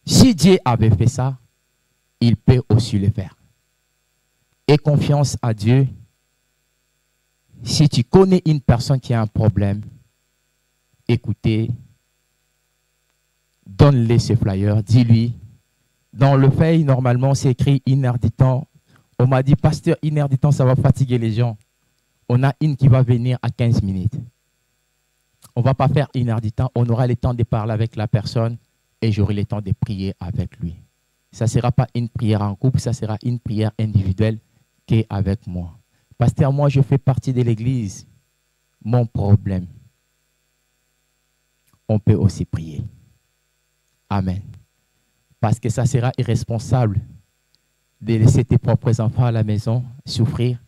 Si Dieu avait fait ça, il peut aussi le faire. Aie confiance à Dieu. Si tu connais une personne qui a un problème, écoutez, donne-lui ce flyer, dis-lui. Dans le feuille, normalement, c'est écrit inerditant. On m'a dit, pasteur, inerditant, ça va fatiguer les gens. On a une qui va venir à 15 minutes. On ne va pas faire inerditant, on aura le temps de parler avec la personne et j'aurai le temps de prier avec lui. Ça ne sera pas une prière en couple, ça sera une prière individuelle qui est avec moi. Pasteur, moi, je fais partie de l'église. Mon problème, on peut aussi prier. Amen. Parce que ça sera irresponsable de laisser tes propres enfants à la maison souffrir,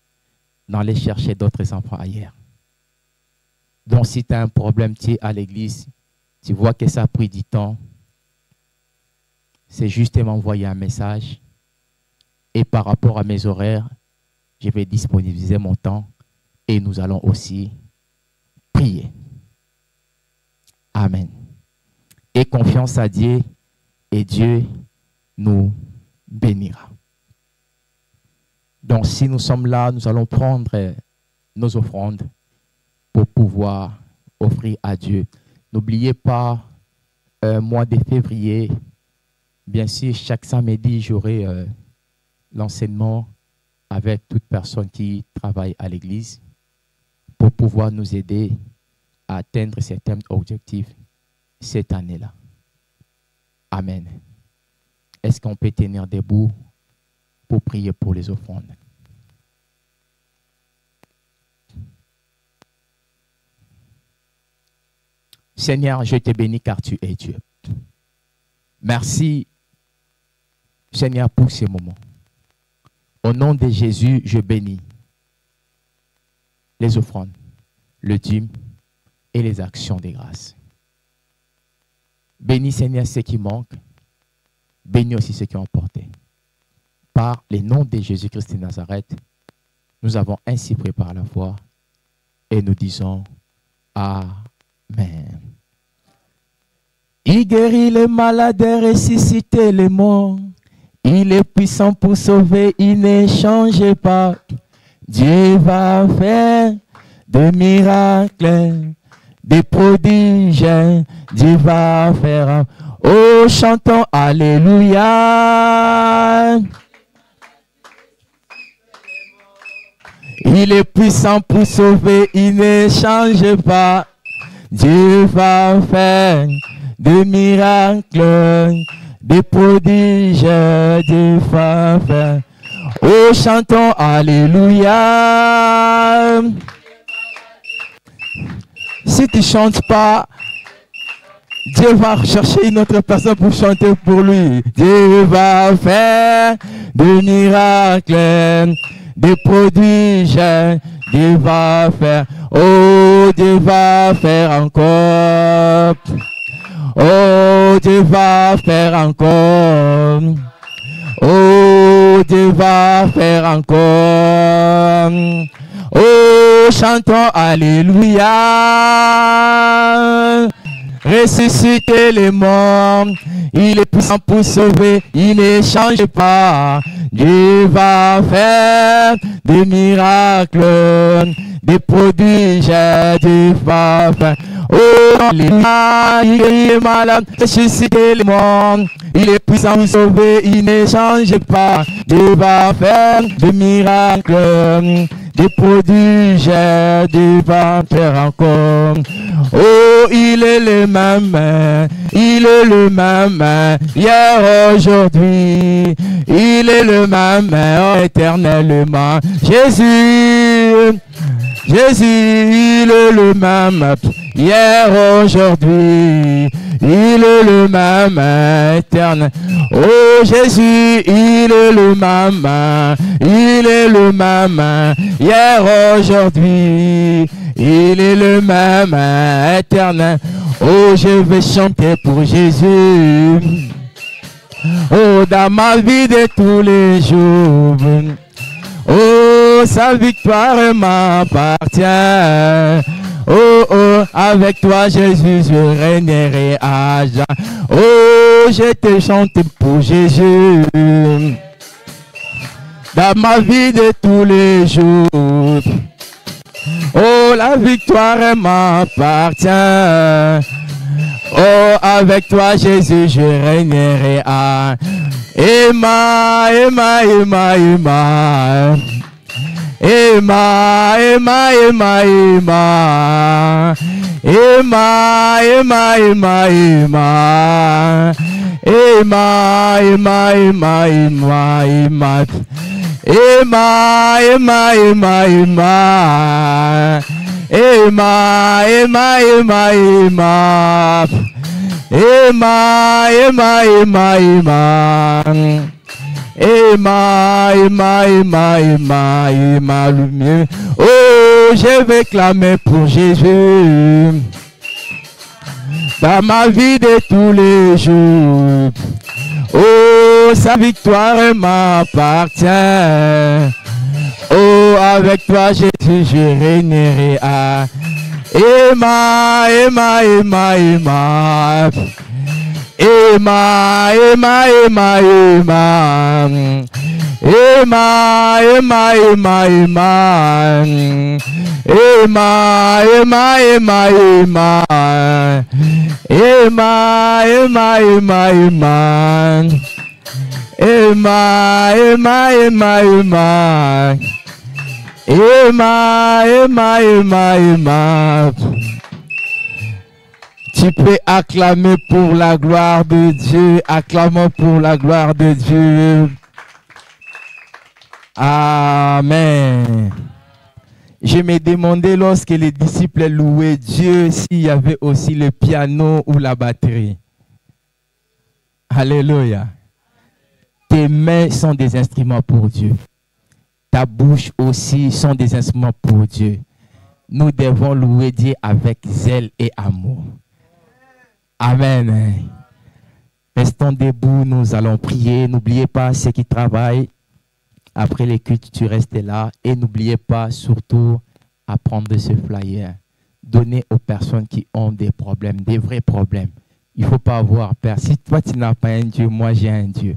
d'aller chercher d'autres enfants ailleurs. Donc, si tu as un problème, tu es à l'église, tu vois que ça a pris du temps, c'est juste de m'envoyer un message. Et par rapport à mes horaires, je vais disponibiliser mon temps et nous allons aussi prier. Amen. Et confiance à Dieu et Dieu nous bénira. Donc, si nous sommes là, nous allons prendre nos offrandes pour pouvoir offrir à Dieu. N'oubliez pas, mois de février, bien sûr, chaque samedi, j'aurai l'enseignement avec toute personne qui travaille à l'église pour pouvoir nous aider à atteindre certains objectifs cette année-là. Amen. Est-ce qu'on peut tenir debout pour prier pour les offrandes? Seigneur, je te bénis car tu es Dieu. Merci, Seigneur, pour ces moments. Au nom de Jésus, je bénis les offrandes, le dîme et les actions de grâce. Bénis, Seigneur, ceux qui manquent. Bénis aussi ceux qui ont apporté. Par le nom de Jésus-Christ de Nazareth, nous avons ainsi prié par la foi et nous disons Amen. Il guérit les malades et ressuscite les morts. Il est puissant pour sauver, il ne change pas. Dieu va faire des miracles, des prodiges. Dieu va faire. Oh, chantons Alléluia. Il est puissant pour sauver, il ne change pas. Dieu va faire des miracles, des prodiges, Dieu va faire. Oh, chantons Alléluia. Si tu ne chantes pas, Dieu va chercher une autre personne pour chanter pour lui. Dieu va faire des miracles, des prodiges, Dieu va faire. Oh, Dieu va faire encore. Oh, Dieu va faire encore. Oh, Dieu va faire encore. Oh, chantons Alléluia. Ressusciter les morts, il est puissant pour sauver, il ne change pas. Dieu va faire des miracles, des prodiges, Dieu va faire. Oh, Alléluia, il est malade, ressusciter les morts, il est puissant pour sauver, il ne change pas. Dieu va faire des miracles, des prodiges, Dieu va faire encore. Oh, il est le même, hier, aujourd'hui, il est le même, éternellement. Jésus, il est le même, hier, aujourd'hui, il est le même, éternel. Oh, Jésus, il est le même, hier, aujourd'hui, il est le même, éternel. Oh, je vais chanter pour Jésus. Oh, dans ma vie de tous les jours. Oh, sa victoire m'appartient. Oh, oh, avec toi, Jésus, je régnerai à jamais. Oh, je te chante pour Jésus. Dans ma vie de tous les jours. Oh, la victoire m'appartient. Oh, avec toi, Jésus, je régnerai à Emma. Emma, Emma, Emma, Emma, Emma, lumière. Oh, je vais clamer pour Jésus dans ma vie de tous les jours. Oh, sa victoire m'appartient. Oh, avec toi, Jésus, je régnerai. Emma, Emma, Emma, Emma. Emma, Emma, Emma, Emma. Emma, Emma, Emma, Emma. Emma, Emma, Emma, Emma. Emma, Emma, Emma, Emma. Emma, Emma, Emma, Emma. Emma, Emma, Emma, Emma. Tu peux acclamer pour la gloire de Dieu. Acclamons pour la gloire de Dieu. Amen. Je me demandais lorsque les disciples louaient Dieu s'il y avait aussi le piano ou la batterie. Alléluia. Tes mains sont des instruments pour Dieu. Ta bouche aussi sont des instruments pour Dieu. Nous devons louer Dieu avec zèle et amour. Amen. Restons debout, nous allons prier. N'oubliez pas ceux qui travaillent. Après les cultes, tu restes là. Et n'oubliez pas surtout à prendre ce flyer. Donnez aux personnes qui ont des problèmes, des vrais problèmes. Il ne faut pas avoir peur. Si toi, tu n'as pas un Dieu, moi, j'ai un Dieu.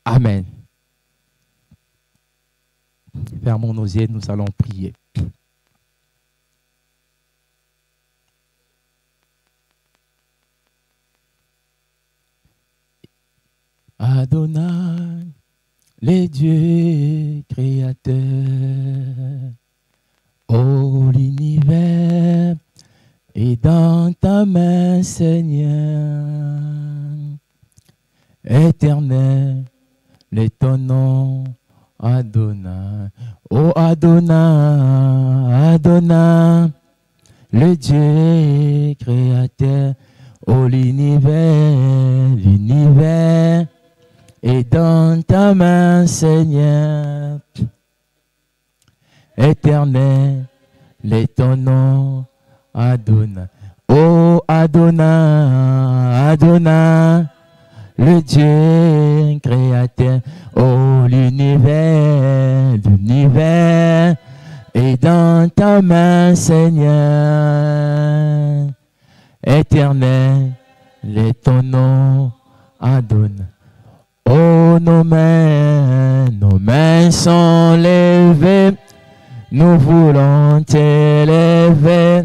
Amen. Fermons nos yeux, nous allons prier. Adonai, les dieux créateurs, oh l'univers est dans ta main, Seigneur, éternel est ton nom, Adonai, oh Adonai, Adonai, le Dieu créateur, oh l'univers et dans ta main, Seigneur, éternel est ton nom, Adonai. Oh Adonai, Adonai, le Dieu créateur. Oh l'univers est dans ta main, Seigneur, éternel est ton nom, Adonai. Oh, nos mains sont levées, nous voulons t'élever,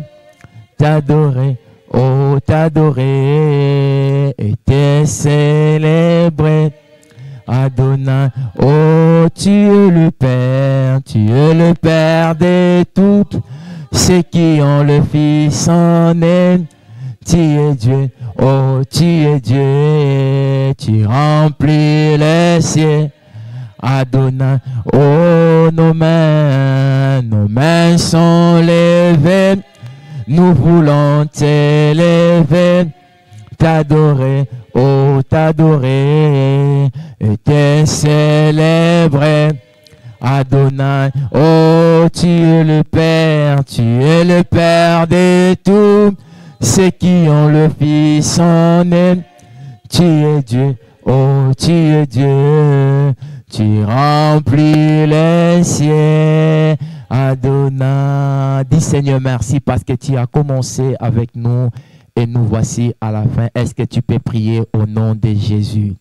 t'adorer, oh t'adorer et te célébrer. Adonai, oh tu es le Père de toutes ceux qui ont le Fils en eux. Tu es Dieu, oh tu es Dieu, tu remplis les cieux. Adonai, oh nos mains sont levées, nous voulons t'élever, t'adorer, oh t'adorer et te célébrer. Adonai, oh tu es le Père de tout ceux qui ont le Fils en eux. Tu es Dieu, oh tu es Dieu, tu remplis les cieux. Adonai, dis Seigneur merci parce que tu as commencé avec nous et nous voici à la fin. Est-ce que tu peux prier au nom de Jésus?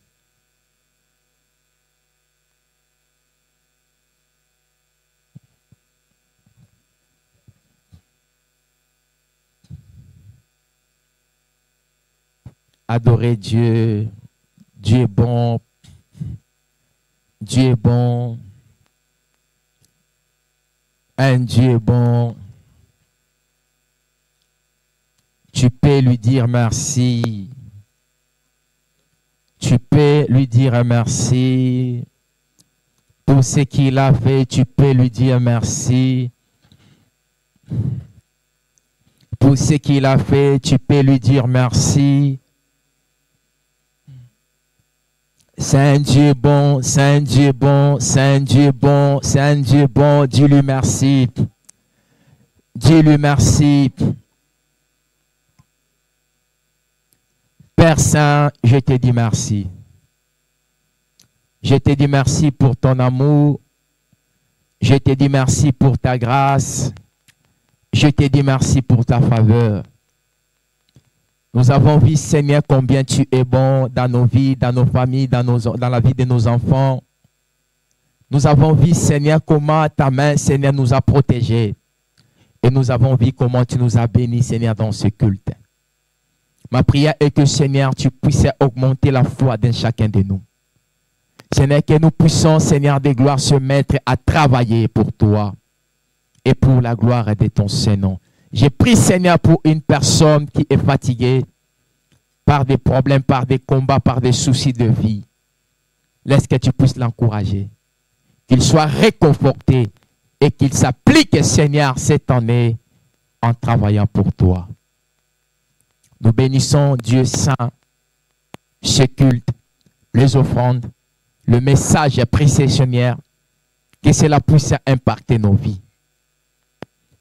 Adorer Dieu. Dieu est bon. Dieu est bon. Un Dieu est bon. Tu peux lui dire merci. Tu peux lui dire merci. Pour ce qu'il a fait, tu peux lui dire merci. Pour ce qu'il a fait, tu peux lui dire merci. Saint Dieu bon, Saint Dieu bon, Saint Dieu bon, Saint Dieu bon, dis-lui merci. Dis-lui merci. Père Saint, je te dis merci. Je te dis merci pour ton amour. Je te dis merci pour ta grâce. Je te dis merci pour ta faveur. Nous avons vu, Seigneur, combien tu es bon dans nos vies, dans nos familles, dans la vie de nos enfants. Nous avons vu, Seigneur, comment ta main, Seigneur, nous a protégés. Et nous avons vu comment tu nous as bénis, Seigneur, dans ce culte. Ma prière est que, Seigneur, tu puisses augmenter la foi d'un chacun de nous. Seigneur, que nous puissions, Seigneur de gloire, se mettre à travailler pour toi et pour la gloire de ton Saint-Nom. J'ai prie, Seigneur, pour une personne qui est fatiguée par des problèmes, par des combats, par des soucis de vie. Laisse que tu puisses l'encourager, qu'il soit réconforté et qu'il s'applique, Seigneur, cette année en travaillant pour toi. Nous bénissons Dieu Saint, ce culte, les offrandes, le message précieux, Seigneur, que cela puisse impacter nos vies.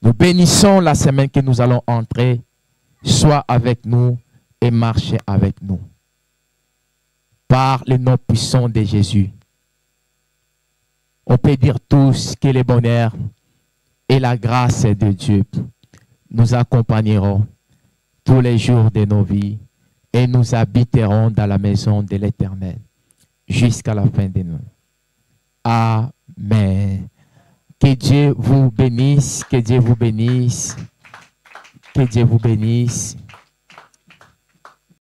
Nous bénissons la semaine que nous allons entrer. Sois avec nous et marche avec nous. Par le nom puissant de Jésus. On peut dire tous que le bonheur et la grâce de Dieu nous accompagneront tous les jours de nos vies et nous habiterons dans la maison de l'Éternel jusqu'à la fin de nous. Amen. Que Dieu vous bénisse, que Dieu vous bénisse, que Dieu vous bénisse.